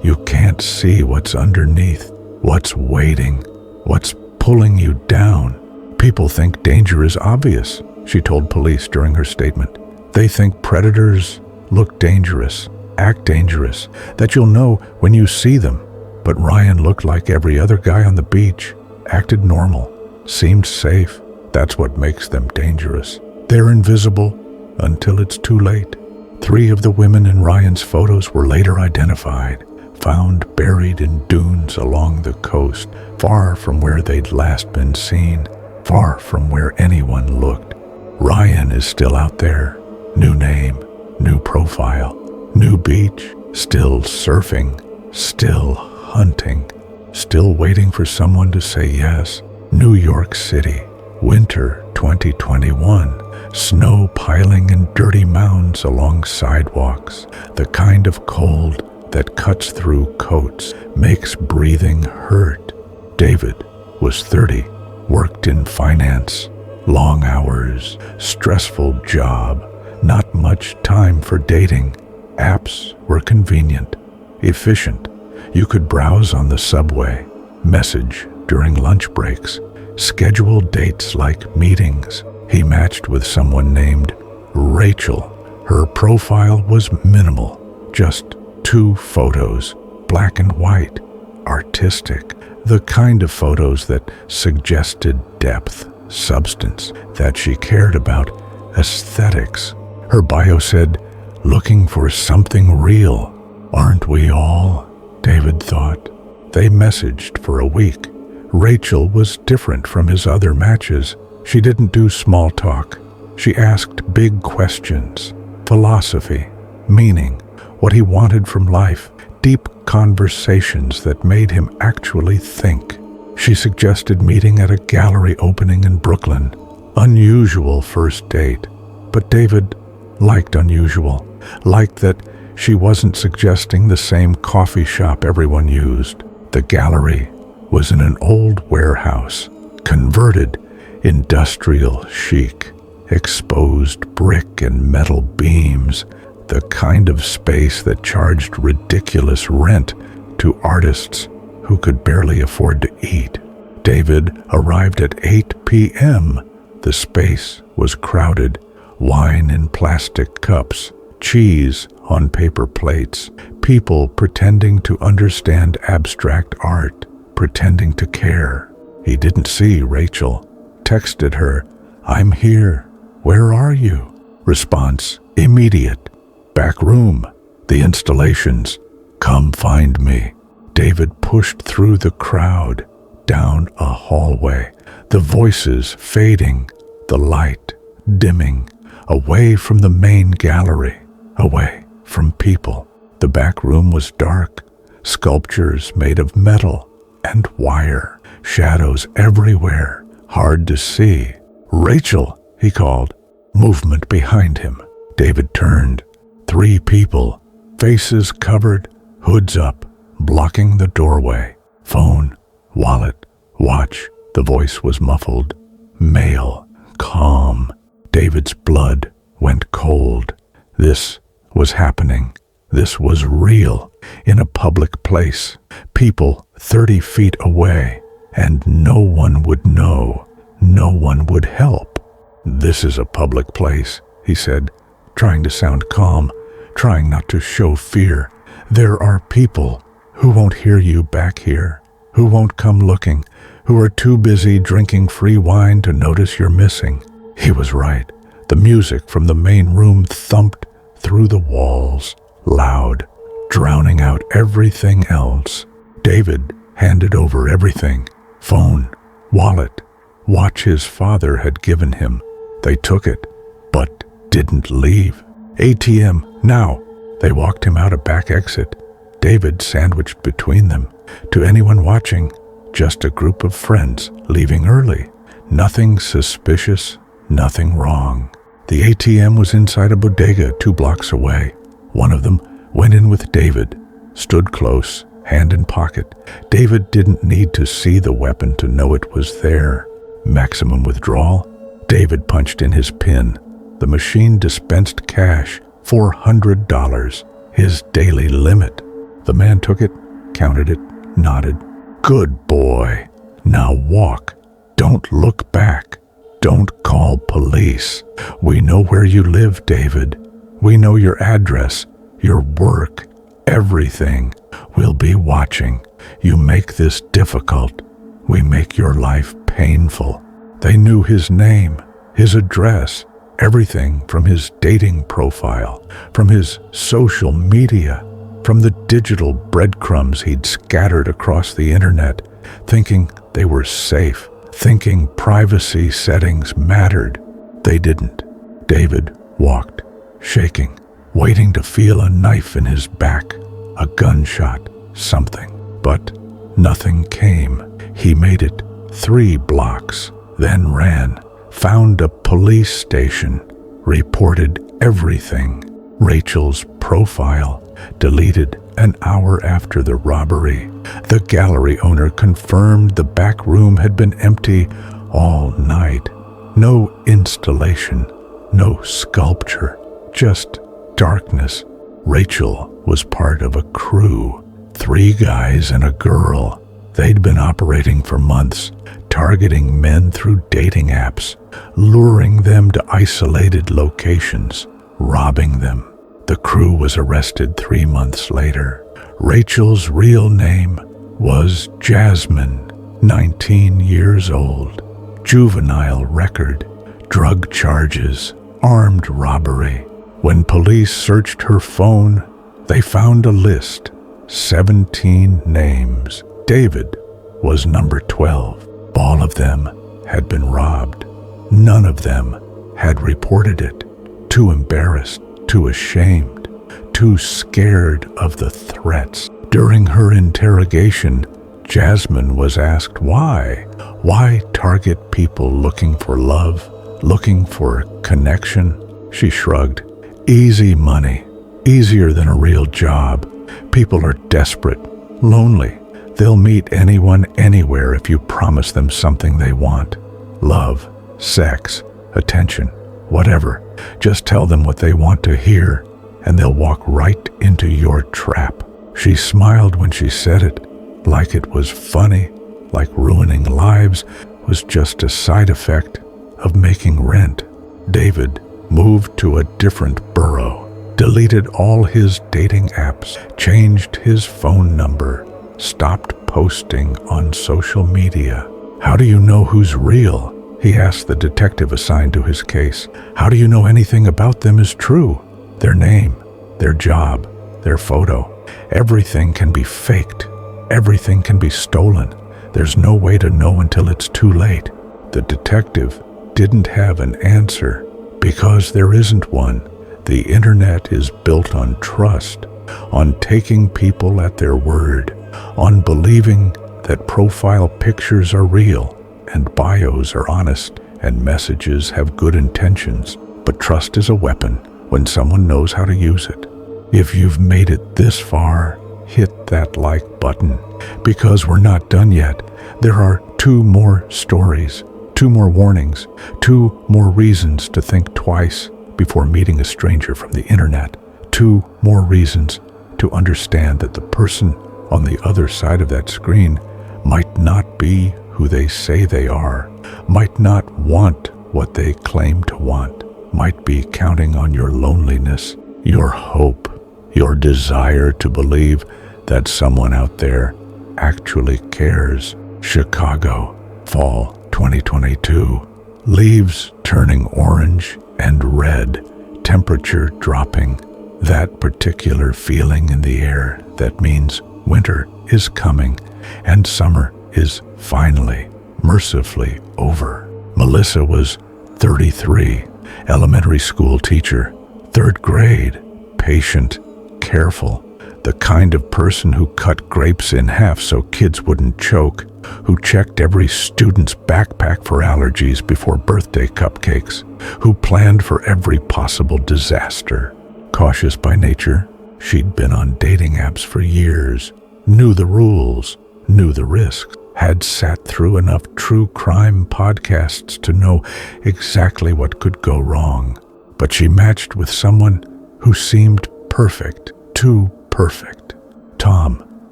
You can't see what's underneath, what's waiting, what's pulling you down. People think danger is obvious, she told police during her statement. They think predators look dangerous, act dangerous, that you'll know when you see them. But Ryan looked like every other guy on the beach, acted normal, seemed safe. That's what makes them dangerous. They're invisible until it's too late. 3 of the women in Ryan's photos were later identified, found buried in dunes along the coast, far from where they'd last been seen, far from where anyone looked. Ryan is still out there. New name, new profile, new beach, still surfing, still hunting, still waiting for someone to say yes. New York City, winter 2021. Snow piling in dirty mounds along sidewalks, the kind of cold that cuts through coats, makes breathing hurt. David was 30, worked in finance, long hours, stressful job, not much time for dating. Apps were convenient, efficient. You could browse on the subway, message during lunch breaks, schedule dates like meetings. He matched with someone named Rachel. Her profile was minimal, just 2 photos, black and white, artistic, the kind of photos that suggested depth, substance, that she cared about, aesthetics. Her bio said, looking for something real. Aren't we all? David thought. They messaged for a week. Rachel was different from his other matches. She didn't do small talk. She asked big questions, philosophy, meaning, what he wanted from life, deep conversations that made him actually think. She suggested meeting at a gallery opening in Brooklyn. Unusual first date. But David liked unusual, liked that she wasn't suggesting the same coffee shop everyone used. The gallery was in an old warehouse, converted Industrial chic, exposed brick and metal beams, the kind of space that charged ridiculous rent to artists who could barely afford to eat. David arrived at 8 p.m. The space was crowded, wine in plastic cups, cheese on paper plates, people pretending to understand abstract art, pretending to care. He didn't see Rachel. Texted her, "I'm here. Where are you?" Response, immediate. "Back room. The installations. Come find me." David pushed through the crowd, down a hallway, the voices fading, the light dimming, away from the main gallery, away from people. The back room was dark, sculptures made of metal and wire, shadows everywhere, hard to see. "Rachel," he called. Movement behind him. David turned. 3 people, faces covered, hoods up, blocking the doorway. Phone, wallet, watch. The voice was muffled. Male, calm. David's blood went cold. This was happening. This was real, in a public place. People 30 feet away, and no one would know. No one would help. "This is a public place," he said, trying to sound calm, trying not to show fear. "There are people who won't hear you back here, who won't come looking, who are too busy drinking free wine to notice you're missing." He was right. The music from the main room thumped through the walls, loud, drowning out everything else. David handed over everything. Phone, wallet, watch his father had given him. They took it, but didn't leave. "ATM, now!" They walked him out a back exit. David sandwiched between them. To anyone watching, just a group of friends leaving early. Nothing suspicious, nothing wrong. The ATM was inside a bodega 2 blocks away. One of them went in with David, stood close, hand in pocket. David didn't need to see the weapon to know it was there. Maximum withdrawal? David punched in his PIN. The machine dispensed cash, $400, his daily limit. The man took it, counted it, nodded. "Good boy. Now walk. Don't look back. Don't call police. We know where you live, David. We know your address, your work, everything. We'll be watching. You make this difficult. We make your life painful." They knew his name, his address, everything from his dating profile, from his social media, from the digital breadcrumbs he'd scattered across the internet, thinking they were safe, thinking privacy settings mattered. They didn't. David walked, shaking, waiting to feel a knife in his back, a gunshot, something. But nothing came. He made it 3 blocks, then ran, found a police station, reported everything. Rachel's profile, deleted an hour after the robbery. The gallery owner confirmed the back room had been empty all night. No installation, no sculpture, just darkness. Rachel was part of a crew, 3 guys and a girl. They'd been operating for months, targeting men through dating apps, luring them to isolated locations, robbing them. The crew was arrested 3 months later. Rachel's real name was Jasmine, 19 years old. Juvenile record, drug charges, armed robbery. When police searched her phone, they found a list, 17 names. David was number 12. All of them had been robbed. None of them had reported it. Too embarrassed, too ashamed, too scared of the threats. During her interrogation, Jasmine was asked why. Why target people looking for love, looking for connection? She shrugged. Easy money, easier than a real job. People are desperate, lonely. They'll meet anyone, anywhere if you promise them something they want. love, sex, attention, whatever. Just tell them what they want to hear, and they'll walk right into your trap. She smiled when she said it, like it was funny, like ruining lives was just a side effect of making rent. David moved to a different borough, deleted all his dating apps, changed his phone number, stopped posting on social media. How do you know who's real? He asked the detective assigned to his case. How do you know anything about them is true? Their name, their job, their photo. Everything can be faked. Everything can be stolen. There's no way to know until it's too late. The detective didn't have an answer because there isn't one. The internet is built on trust, on taking people at their word, on believing that profile pictures are real and bios are honest and messages have good intentions. But trust is a weapon when someone knows how to use it. If you've made it this far, hit that like button, because we're not done yet. There are 2 more stories, 2 more warnings, 2 more reasons to think twice before meeting a stranger from the internet, 2 more reasons to understand that the person on the other side of that screen might not be who they say they are, might not want what they claim to want, might be counting on your loneliness, your hope, your desire to believe that someone out there actually cares. Chicago, fall 2022. Leaves turning orange and red, temperature dropping. That particular feeling in the air that means winter is coming and summer is finally, mercifully over. Melissa was 33, elementary school teacher, 3rd grade, patient, careful, the kind of person who cut grapes in half so kids wouldn't choke, who checked every student's backpack for allergies before birthday cupcakes, who planned for every possible disaster. Cautious by nature, she'd been on dating apps for years, knew the rules, knew the risks, had sat through enough true crime podcasts to know exactly what could go wrong. But she matched with someone who seemed perfect, too perfect. Tom,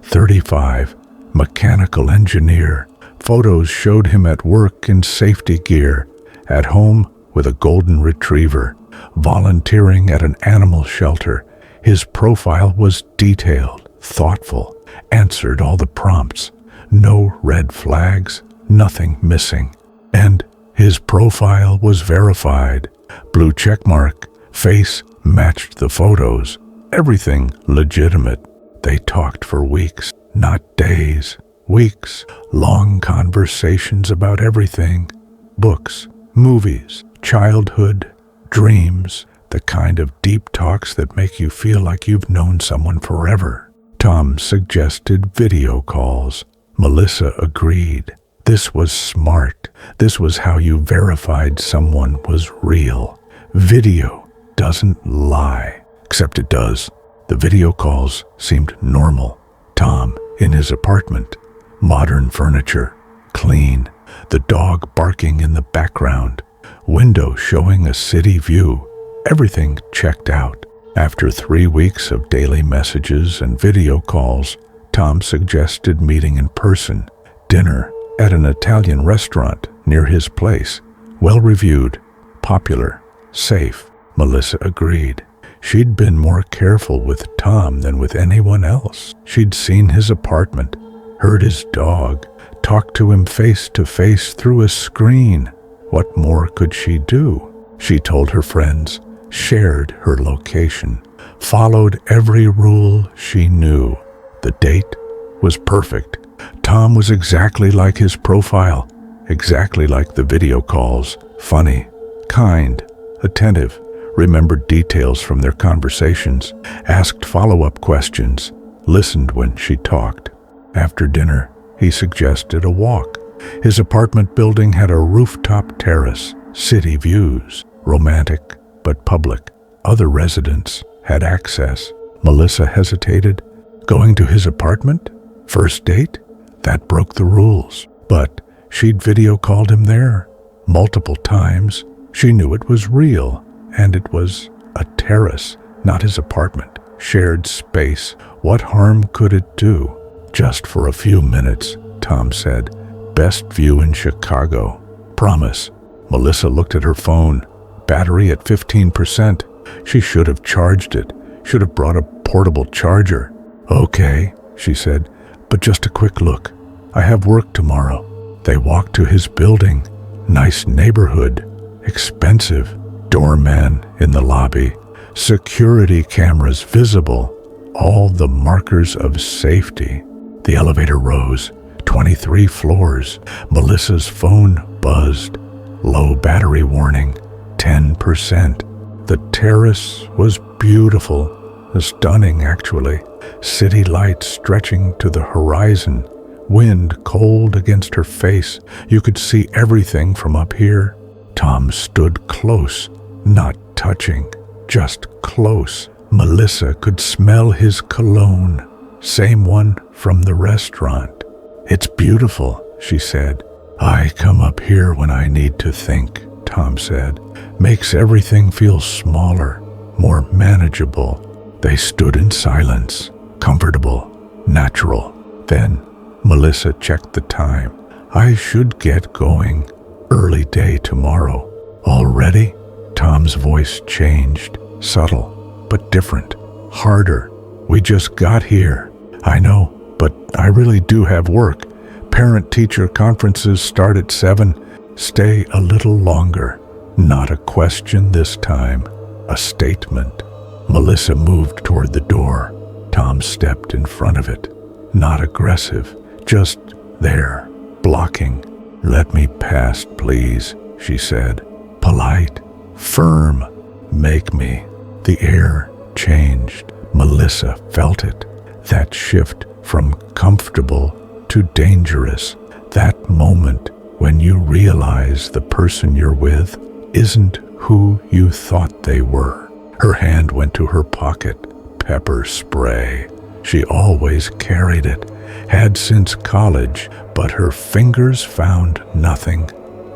35, mechanical engineer. Photos showed him at work in safety gear, at home with a golden retriever, volunteering at an animal shelter. His profile was detailed, thoughtful, answered all the prompts. No red flags, nothing missing. And his profile was verified. Blue checkmark, face matched the photos. Everything legitimate. They talked for weeks, not days. Weeks, long conversations about everything. Books, movies, childhood, dreams, the kind of deep talks that make you feel like you've known someone forever. Tom suggested video calls. Melissa agreed. This was smart. This was how you verified someone was real. Video doesn't lie. Except it does. The video calls seemed normal. Tom in his apartment. Modern furniture. Clean. The dog barking in the background. Window showing a city view. Everything checked out. After 3 weeks of daily messages and video calls, Tom suggested meeting in person. Dinner at an Italian restaurant near his place. Well-reviewed, popular, safe. Melissa agreed. She'd been more careful with Tom than with anyone else. She'd seen his apartment, heard his dog, talked to him face to face through a screen. What more could she do? She told her friends, shared her location, followed every rule she knew. The date was perfect. Tom was exactly like his profile, exactly like the video calls. Funny, kind, attentive, remembered details from their conversations, asked follow-up questions, listened when she talked. After dinner, he suggested a walk. His apartment building had a rooftop terrace, city views, romantic but public. Other residents had access. Melissa hesitated. Going to his apartment? First date? That broke the rules. But she'd video called him there. multiple times. She knew it was real, and it was a terrace, not his apartment. Shared space. What harm could it do? Just for a few minutes, Tom said. Best view in Chicago. Promise. Melissa looked at her phone. Battery at 15%. She should have charged it. Should have brought a portable charger. Okay, she said, but just a quick look. I have work tomorrow. They walked to his building. Nice neighborhood. Expensive. Doorman in the lobby. Security cameras visible. All the markers of safety. The elevator rose. 23 floors. Melissa's phone buzzed. Low battery warning. 10%. The terrace was beautiful. Stunning, actually. City lights stretching to the horizon. Wind cold against her face. You could see everything from up here. Tom stood close, not touching, just close. Melissa could smell his cologne, same one from the restaurant. It's beautiful, she said. I come up here when I need to think, Tom said. Makes everything feel smaller, more manageable. They stood in silence, comfortable, natural. Then Melissa checked the time. I should get going. Early day tomorrow. Already? Tom's voice changed, subtle, but different, harder. We just got here. I know, but I really do have work. Parent-teacher conferences start at 7. Stay a little longer. Not a question this time, a statement. Melissa moved toward the door. Tom stepped in front of it. Not aggressive, just there, blocking. Let me pass, please, she said. Polite, firm. Make me. The air changed. Melissa felt it. That shift from comfortable to dangerous. That moment when you realize the person you're with isn't who you thought they were. Her hand went to her pocket. Pepper spray. She always carried it. Had since college, but her fingers found nothing.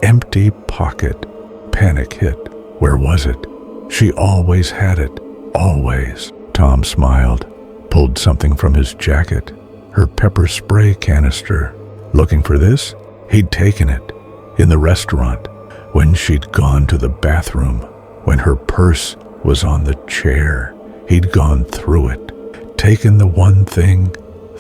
Empty pocket. Panic hit. Where was it? She always had it. Always. Tom smiled, pulled something from his jacket. Her pepper spray canister. Looking for this? He'd taken it. In the restaurant. When she'd gone to the bathroom. When her purse was on the chair. He'd gone through it. Taken the one thing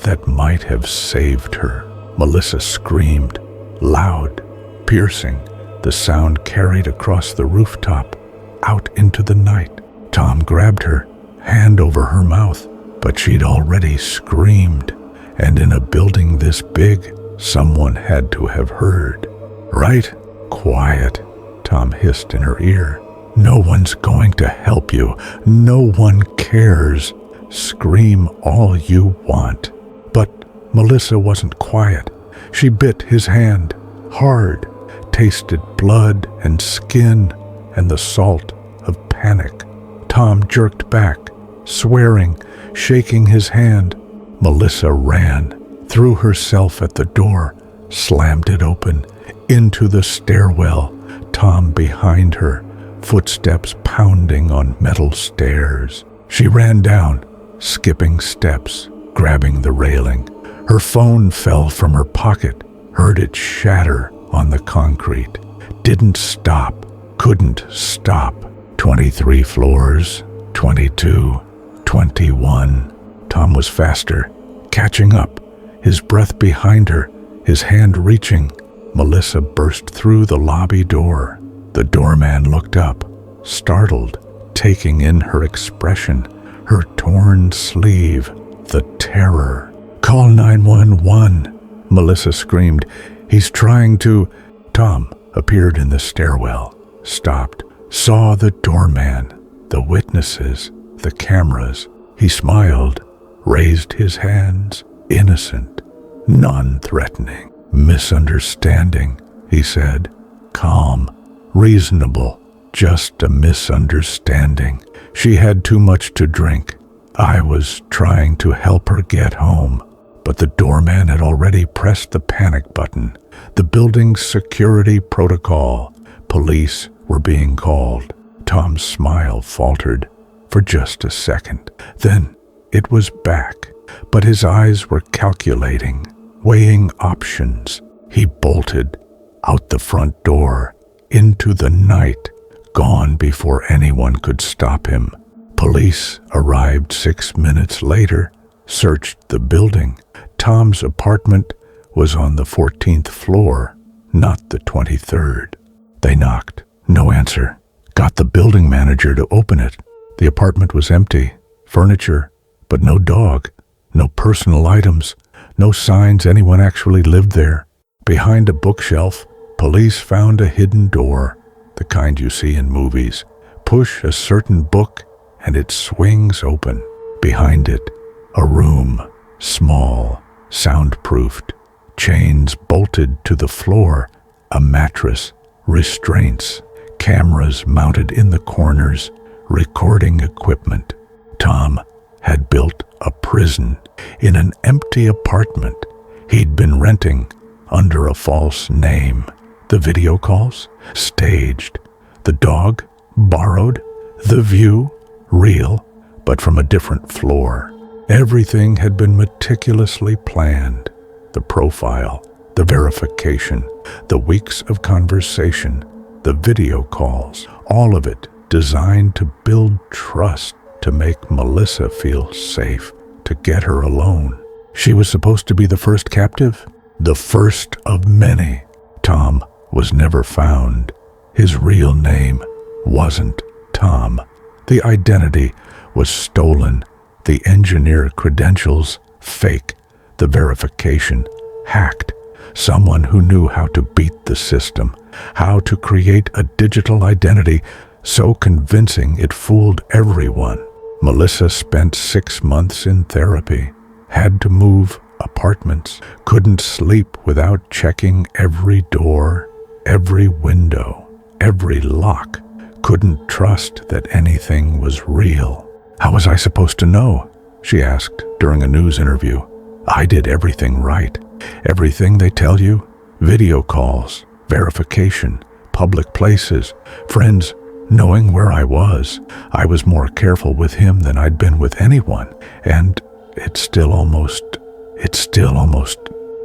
that might have saved her. Melissa screamed. Loud. Piercing. The sound carried across the rooftop. Out into the night. Tom grabbed her. Hand over her mouth. But she'd already screamed. And in a building this big, someone had to have heard. Right? Quiet, Tom hissed in her ear. No one's going to help you. No one cares. Scream all you want. But Melissa wasn't quiet. She bit his hand, hard, tasted blood and skin and the salt of panic. Tom jerked back, swearing, shaking his hand. Melissa ran, threw herself at the door, slammed it open, into the stairwell, Tom behind her, footsteps pounding on metal stairs. She ran down, skipping steps, grabbing the railing. Her phone fell from her pocket, heard it shatter on the concrete. Didn't stop, couldn't stop. 23 floors, 22, 21. Tom was faster, catching up, his breath behind her, his hand reaching. Melissa burst through the lobby door. The doorman looked up, startled, taking in her expression, her torn sleeve, the terror. Call 911, Melissa screamed. He's trying to... Tom appeared in the stairwell, stopped, saw the doorman, the witnesses, the cameras. He smiled, raised his hands, innocent, non-threatening. Misunderstanding, he said, calm, reasonable, just a misunderstanding. She had too much to drink. I was trying to help her get home, but the doorman had already pressed the panic button. The building's security protocol. Police were being called. Tom's smile faltered for just a second. Then it was back, but his eyes were calculating, weighing options. He bolted out the front door, into the night, gone before anyone could stop him. Police arrived 6 minutes later, searched the building. Tom's apartment was on the 14th floor, not the 23rd. They knocked. No answer. Got the building manager to open it. The apartment was empty. Furniture, but no dog. No personal items. No signs anyone actually lived there. Behind a bookshelf, police found a hidden door, the kind you see in movies. Push a certain book and it swings open. Behind it, a room, small, soundproofed, chains bolted to the floor, a mattress, restraints, cameras mounted in the corners, recording equipment. Tom had built a prison in an empty apartment he'd been renting under a false name. The video calls? Staged. The dog? Borrowed. The view? Real, but from a different floor. Everything had been meticulously planned. The profile, the verification, the weeks of conversation, the video calls, all of it designed to build trust, to make Melissa feel safe, to get her alone. She was supposed to be the first captive, the first of many. Tom was never found. His real name wasn't Tom. The identity was stolen. The engineer credentials fake. The verification hacked. Someone who knew how to beat the system, how to create a digital identity so convincing it fooled everyone. Melissa spent 6 months in therapy, had to move apartments, couldn't sleep without checking every door, every window, every lock, couldn't trust that anything was real. How was I supposed to know? She asked during a news interview. I did everything right. Everything they tell you, video calls, verification, public places, friends knowing where I was. I was more careful with him than I'd been with anyone, and it's still almost.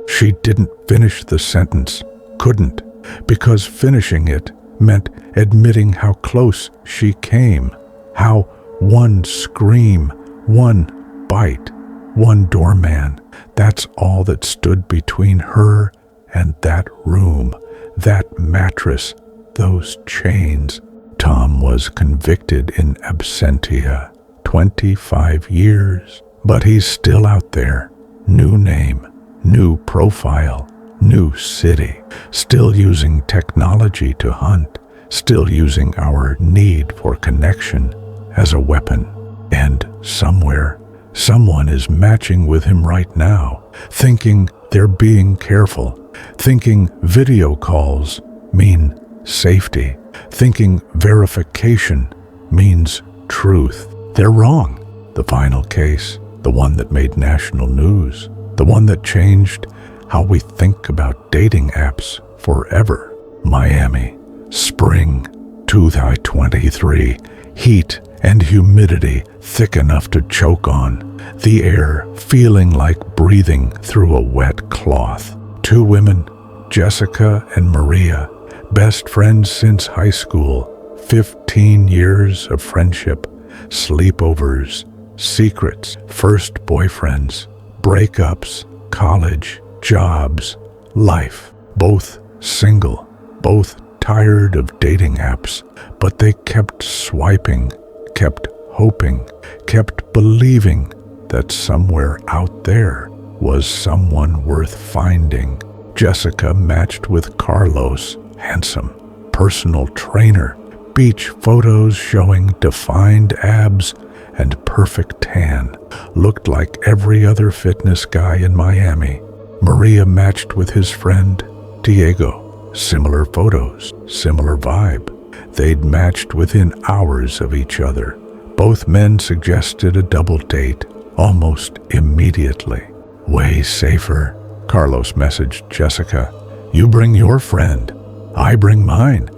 She didn't finish the sentence, couldn't, because finishing it meant admitting how close she came, how one scream, one bite, one doorman, that's all that stood between her and that room, that mattress, those chains. Tom was convicted in absentia, 25 years, but he's still out there. New name, new profile, new city, still using technology to hunt, still using our need for connection as a weapon. And somewhere, someone is matching with him right now, thinking they're being careful, thinking video calls mean safety, thinking verification means truth. They're wrong. The final case, the one that made national news, the one that changed how we think about dating apps forever. Miami, spring 2023, heat and humidity thick enough to choke on, the air feeling like breathing through a wet cloth. 2 women, Jessica and Maria, best friends since high school, 15 years of friendship, sleepovers, secrets, first boyfriends, breakups, college, jobs, life. Both single, both tired of dating apps, but they kept swiping, kept hoping, kept believing that somewhere out there was someone worth finding. Jessica matched with Carlos, handsome, personal trainer, beach photos showing defined abs and perfect tan, looked like every other fitness guy in Miami. Maria matched with his friend, Diego. Similar photos, similar vibe. They'd matched within hours of each other. Both men suggested a double date almost immediately. Way safer, Carlos messaged Jessica. You bring your friend, I bring mine.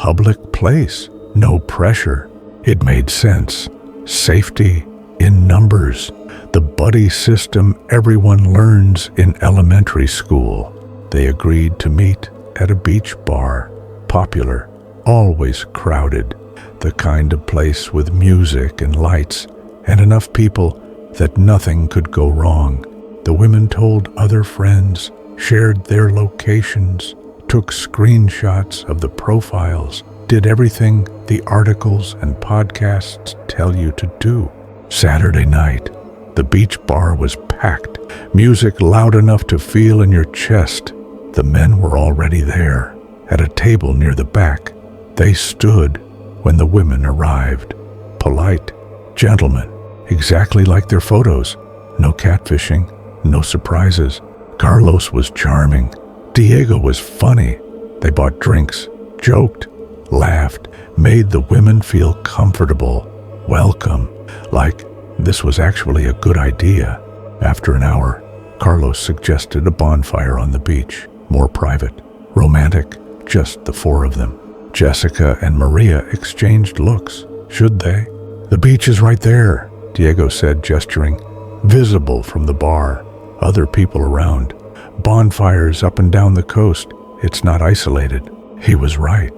public place, no pressure. It made sense. Safety in numbers. The buddy system everyone learns in elementary school. They agreed to meet at a beach bar. Popular, always crowded. The kind of place with music and lights and enough people that nothing could go wrong. The women told other friends, shared their locations, took screenshots of the profiles, did everything the articles and podcasts tell you to do. Saturday night, the beach bar was packed, music loud enough to feel in your chest. The men were already there, at a table near the back. They stood when the women arrived. Polite, gentlemen, exactly like their photos. No catfishing, no surprises. Carlos was charming. Diego was funny. They bought drinks, joked, laughed, made the women feel comfortable, welcome, like this was actually a good idea. After an hour, Carlos suggested a bonfire on the beach, more private, romantic, just the four of them. Jessica and Maria exchanged looks. Should they? The beach is right there, Diego said, gesturing. Visible from the bar. Other people around. Bonfires up and down the coast. It's not isolated. He was right.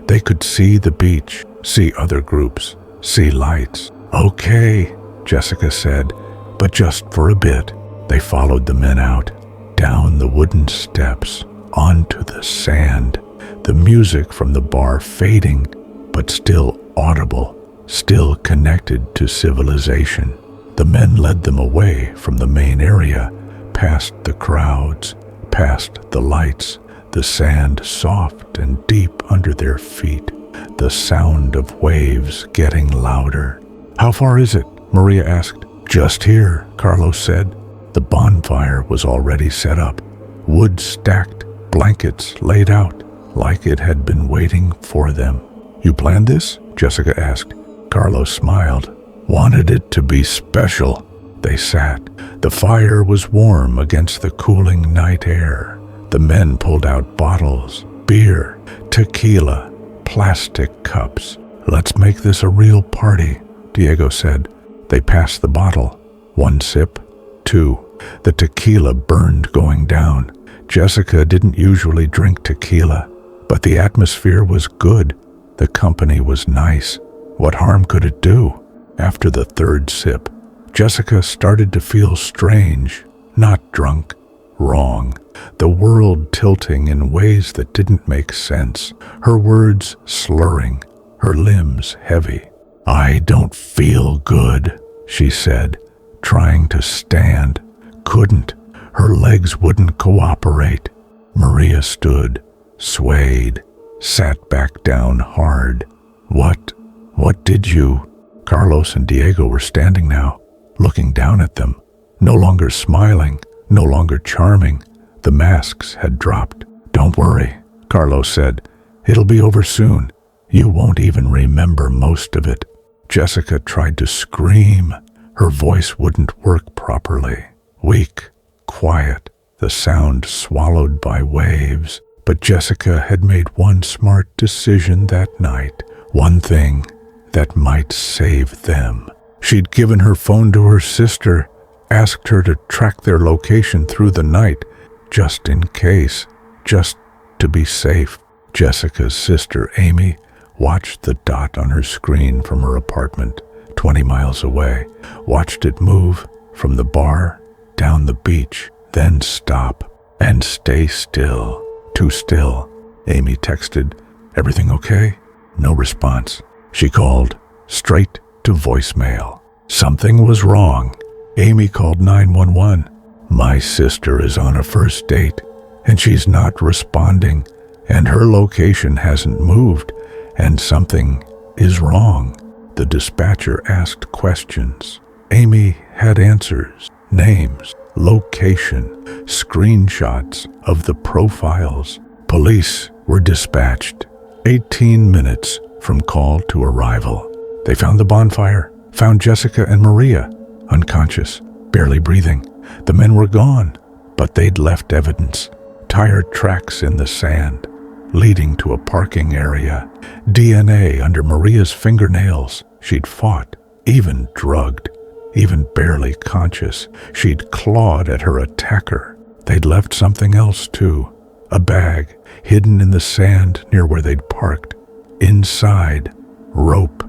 They could see the beach, see other groups, see lights. Okay, Jessica said, but just for a bit. They followed the men out, down the wooden steps, onto the sand. The music from the bar fading, but still audible, still connected to civilization. The men led them away from the main area, past the crowds, past the lights, the sand soft and deep under their feet, the sound of waves getting louder. How far is it? Maria asked. Just here, Carlos said. The bonfire was already set up, wood stacked, blankets laid out, like it had been waiting for them. You planned this? Jessica asked. Carlos smiled. Wanted it to be special. They sat. The fire was warm against the cooling night air. The men pulled out bottles, beer, tequila, plastic cups. Let's make this a real party, Diego said. They passed the bottle. 1 sip, 2. The tequila burned going down. Jessica didn't usually drink tequila, but the atmosphere was good. The company was nice. What harm could it do? After the 3rd sip, Jessica started to feel strange, not drunk, wrong. The world tilting in ways that didn't make sense. Her words slurring, her limbs heavy. I don't feel good, she said, trying to stand. Couldn't. Her legs wouldn't cooperate. Maria stood, swayed, sat back down hard. What did you? Carlos and Diego were standing now, looking down at them, no longer smiling, no longer charming. The masks had dropped. Don't worry, Carlos said. It'll be over soon. You won't even remember most of it. Jessica tried to scream. Her voice wouldn't work properly. Weak, quiet, the sound swallowed by waves. But Jessica had made one smart decision that night, one thing that might save them. She'd given her phone to her sister, asked her to track their location through the night, just in case, just to be safe. Jessica's sister, Amy, watched the dot on her screen from her apartment, 20 miles away, watched it move from the bar down the beach, then stop and stay still. Too still. Amy texted, "Everything okay?" No response. She called, straight to voicemail. Something was wrong. Amy called 911. My sister is on a first date, and she's not responding, and her location hasn't moved, and something is wrong. The dispatcher asked questions. Amy had answers, names, location, screenshots of the profiles. Police were dispatched. 18 minutes from call to arrival. They found the bonfire, found Jessica and Maria, unconscious, barely breathing. The men were gone, but they'd left evidence, tire tracks in the sand, leading to a parking area. DNA under Maria's fingernails. She'd fought, even drugged, even barely conscious. She'd clawed at her attacker. They'd left something else too. A bag hidden in the sand near where they'd parked. Inside, rope,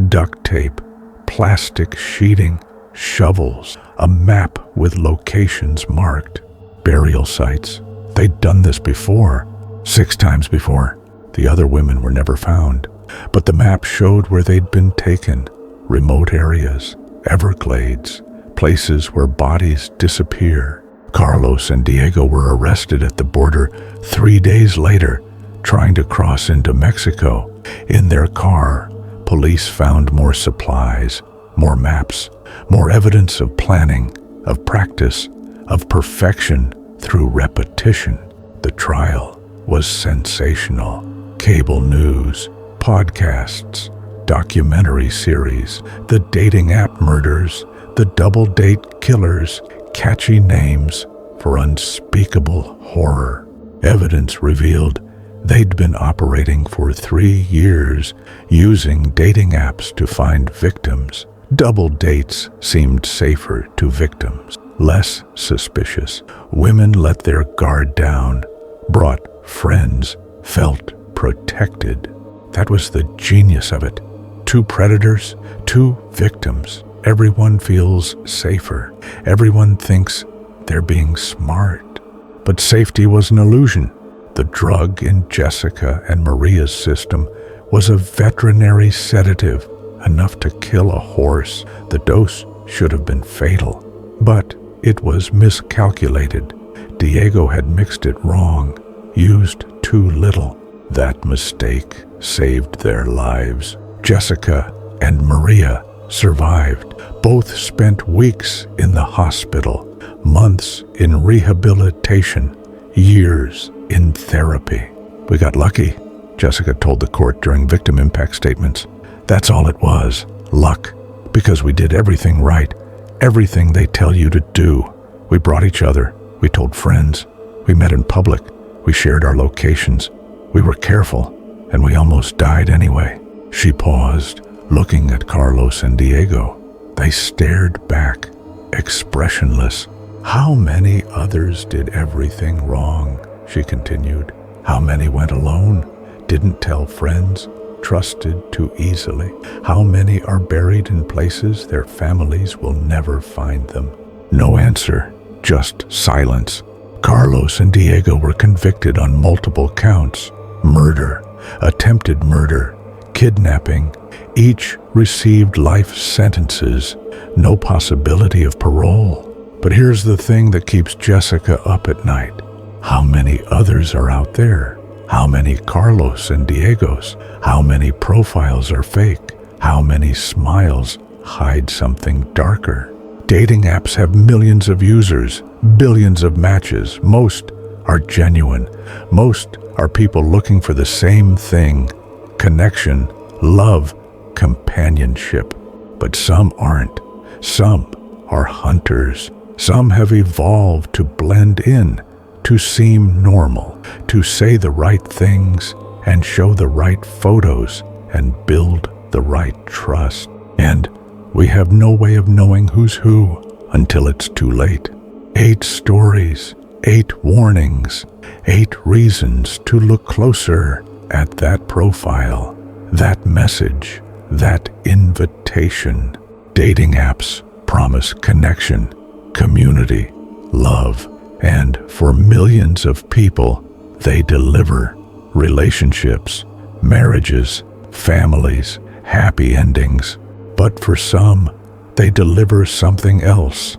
duct tape, plastic sheeting, shovels, a map with locations marked. Burial sites. They'd done this before, 6 times before. The other women were never found, but the map showed where they'd been taken. Remote areas, Everglades, places where bodies disappear. Carlos and Diego were arrested at the border 3 days later, trying to cross into Mexico. In their car, police found more supplies, more maps, more evidence of planning, of practice, of perfection through repetition. The trial was sensational. Cable news, podcasts, documentary series, the dating app murders, the double date killers, catchy names for unspeakable horror. Evidence revealed they'd been operating for 3 years, using dating apps to find victims. Double dates seemed safer to victims, less suspicious. Women let their guard down, brought friends, felt protected. That was the genius of it. 2 predators, 2 victims. Everyone feels safer. Everyone thinks they're being smart. But safety was an illusion. The drug in Jessica and Maria's system was a veterinary sedative, enough to kill a horse. The dose should have been fatal, but it was miscalculated. Diego had mixed it wrong, used too little. That mistake saved their lives. Jessica and Maria survived. Both spent weeks in the hospital, months in rehabilitation, years in therapy. "We got lucky," Jessica told the court during victim impact statements. "That's all it was, luck, because we did everything right, everything they tell you to do. We brought each other, we told friends, we met in public, we shared our locations, we were careful, and we almost died anyway." She paused, looking at Carlos and Diego. They stared back, expressionless. "How many others did everything wrong?" she continued. "How many went alone, didn't tell friends, trusted too easily? How many are buried in places their families will never find them?" No answer, just silence. Carlos and Diego were convicted on multiple counts: murder, attempted murder, kidnapping. Each received life sentences, no possibility of parole. But here's the thing that keeps Jessica up at night. How many others are out there? How many Carlos and Diegos? How many profiles are fake? How many smiles hide something darker? Dating apps have millions of users, billions of matches. Most are genuine. Most are people looking for the same thing: connection, love, companionship. But some aren't. Some are hunters. Some have evolved to blend in, to seem normal, to say the right things and show the right photos and build the right trust. And we have no way of knowing who's who until it's too late. 8 stories, 8 warnings, 8 reasons to look closer at that profile, that message, that invitation. Dating apps promise connection, community, love, and for millions of people, they deliver relationships, marriages, families, happy endings. But for some, they deliver something else,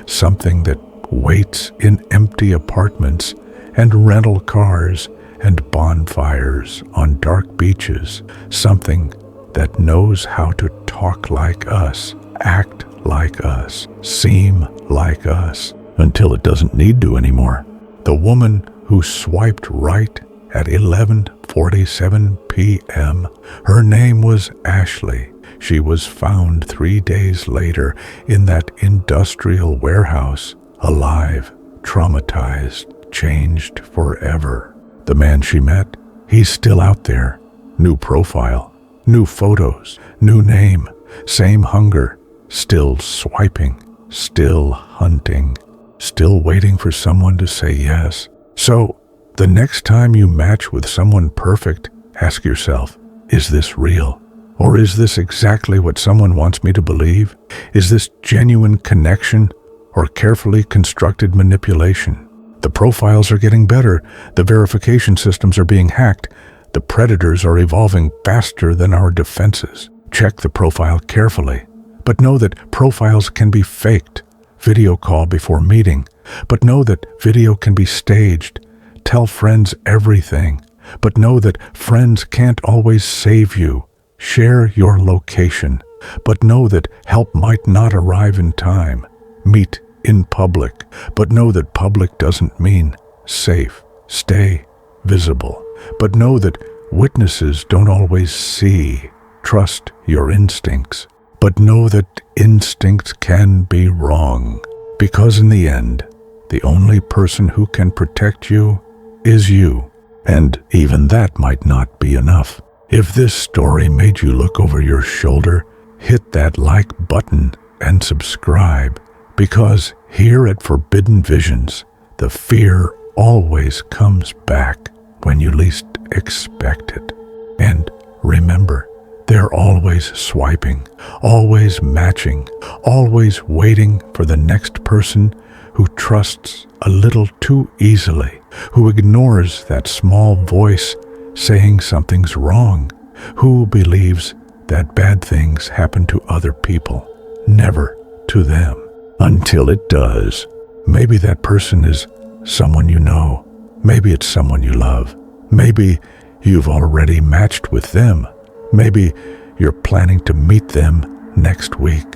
something that waits in empty apartments and rental cars and bonfires on dark beaches, something that knows how to talk like us, act like us, seem like us, until it doesn't need to anymore. The woman who swiped right at 11:47 p.m., her name was Ashley. She was found 3 days later in that industrial warehouse, alive, traumatized, changed forever. The man she met, He's still out there. New profile, new photos, new name, same hunger, still swiping, still hunting, still waiting for someone to say yes. So, the next time you match with someone perfect, ask yourself, is this real? Or is this exactly what someone wants me to believe? Is this genuine connection or carefully constructed manipulation? The profiles are getting better. The verification systems are being hacked. The predators are evolving faster than our defenses. Check the profile carefully, but know that profiles can be faked. Video call before meeting, but know that video can be staged. Tell friends everything, but know that friends can't always save you. Share your location, but know that help might not arrive in time. Meet in public, but know that public doesn't mean safe. Stay visible, but know that witnesses don't always see. Trust your instincts, but know that instincts can be wrong, because in the end, the only person who can protect you is you, and even that might not be enough. If this story made you look over your shoulder, hit that like button and subscribe, because here at Forbidden Visions, the fear always comes back when you least expect it. And remember, they're always swiping, always matching, always waiting for the next person who trusts a little too easily, who ignores that small voice saying something's wrong, who believes that bad things happen to other people, never to them, until it does. Maybe that person is someone you know. Maybe it's someone you love. Maybe you've already matched with them. Maybe you're planning to meet them next week.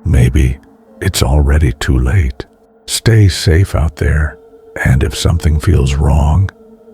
Maybe it's already too late. Stay safe out there, and if something feels wrong,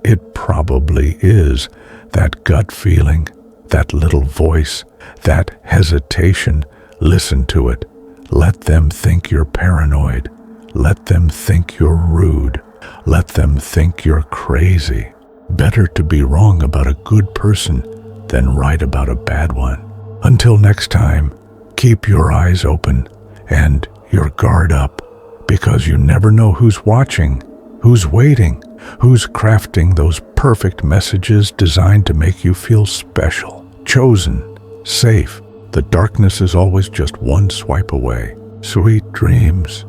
it probably is that gut feeling, that little voice, that hesitation. Listen to it. Let them think you're paranoid. Let them think you're rude. Let them think you're crazy. Better to be wrong about a good person than right about a bad one. Until next time, keep your eyes open and your guard up, because you never know who's watching, who's waiting, who's crafting those perfect messages designed to make you feel special, chosen, safe. The darkness is always just one swipe away. Sweet dreams.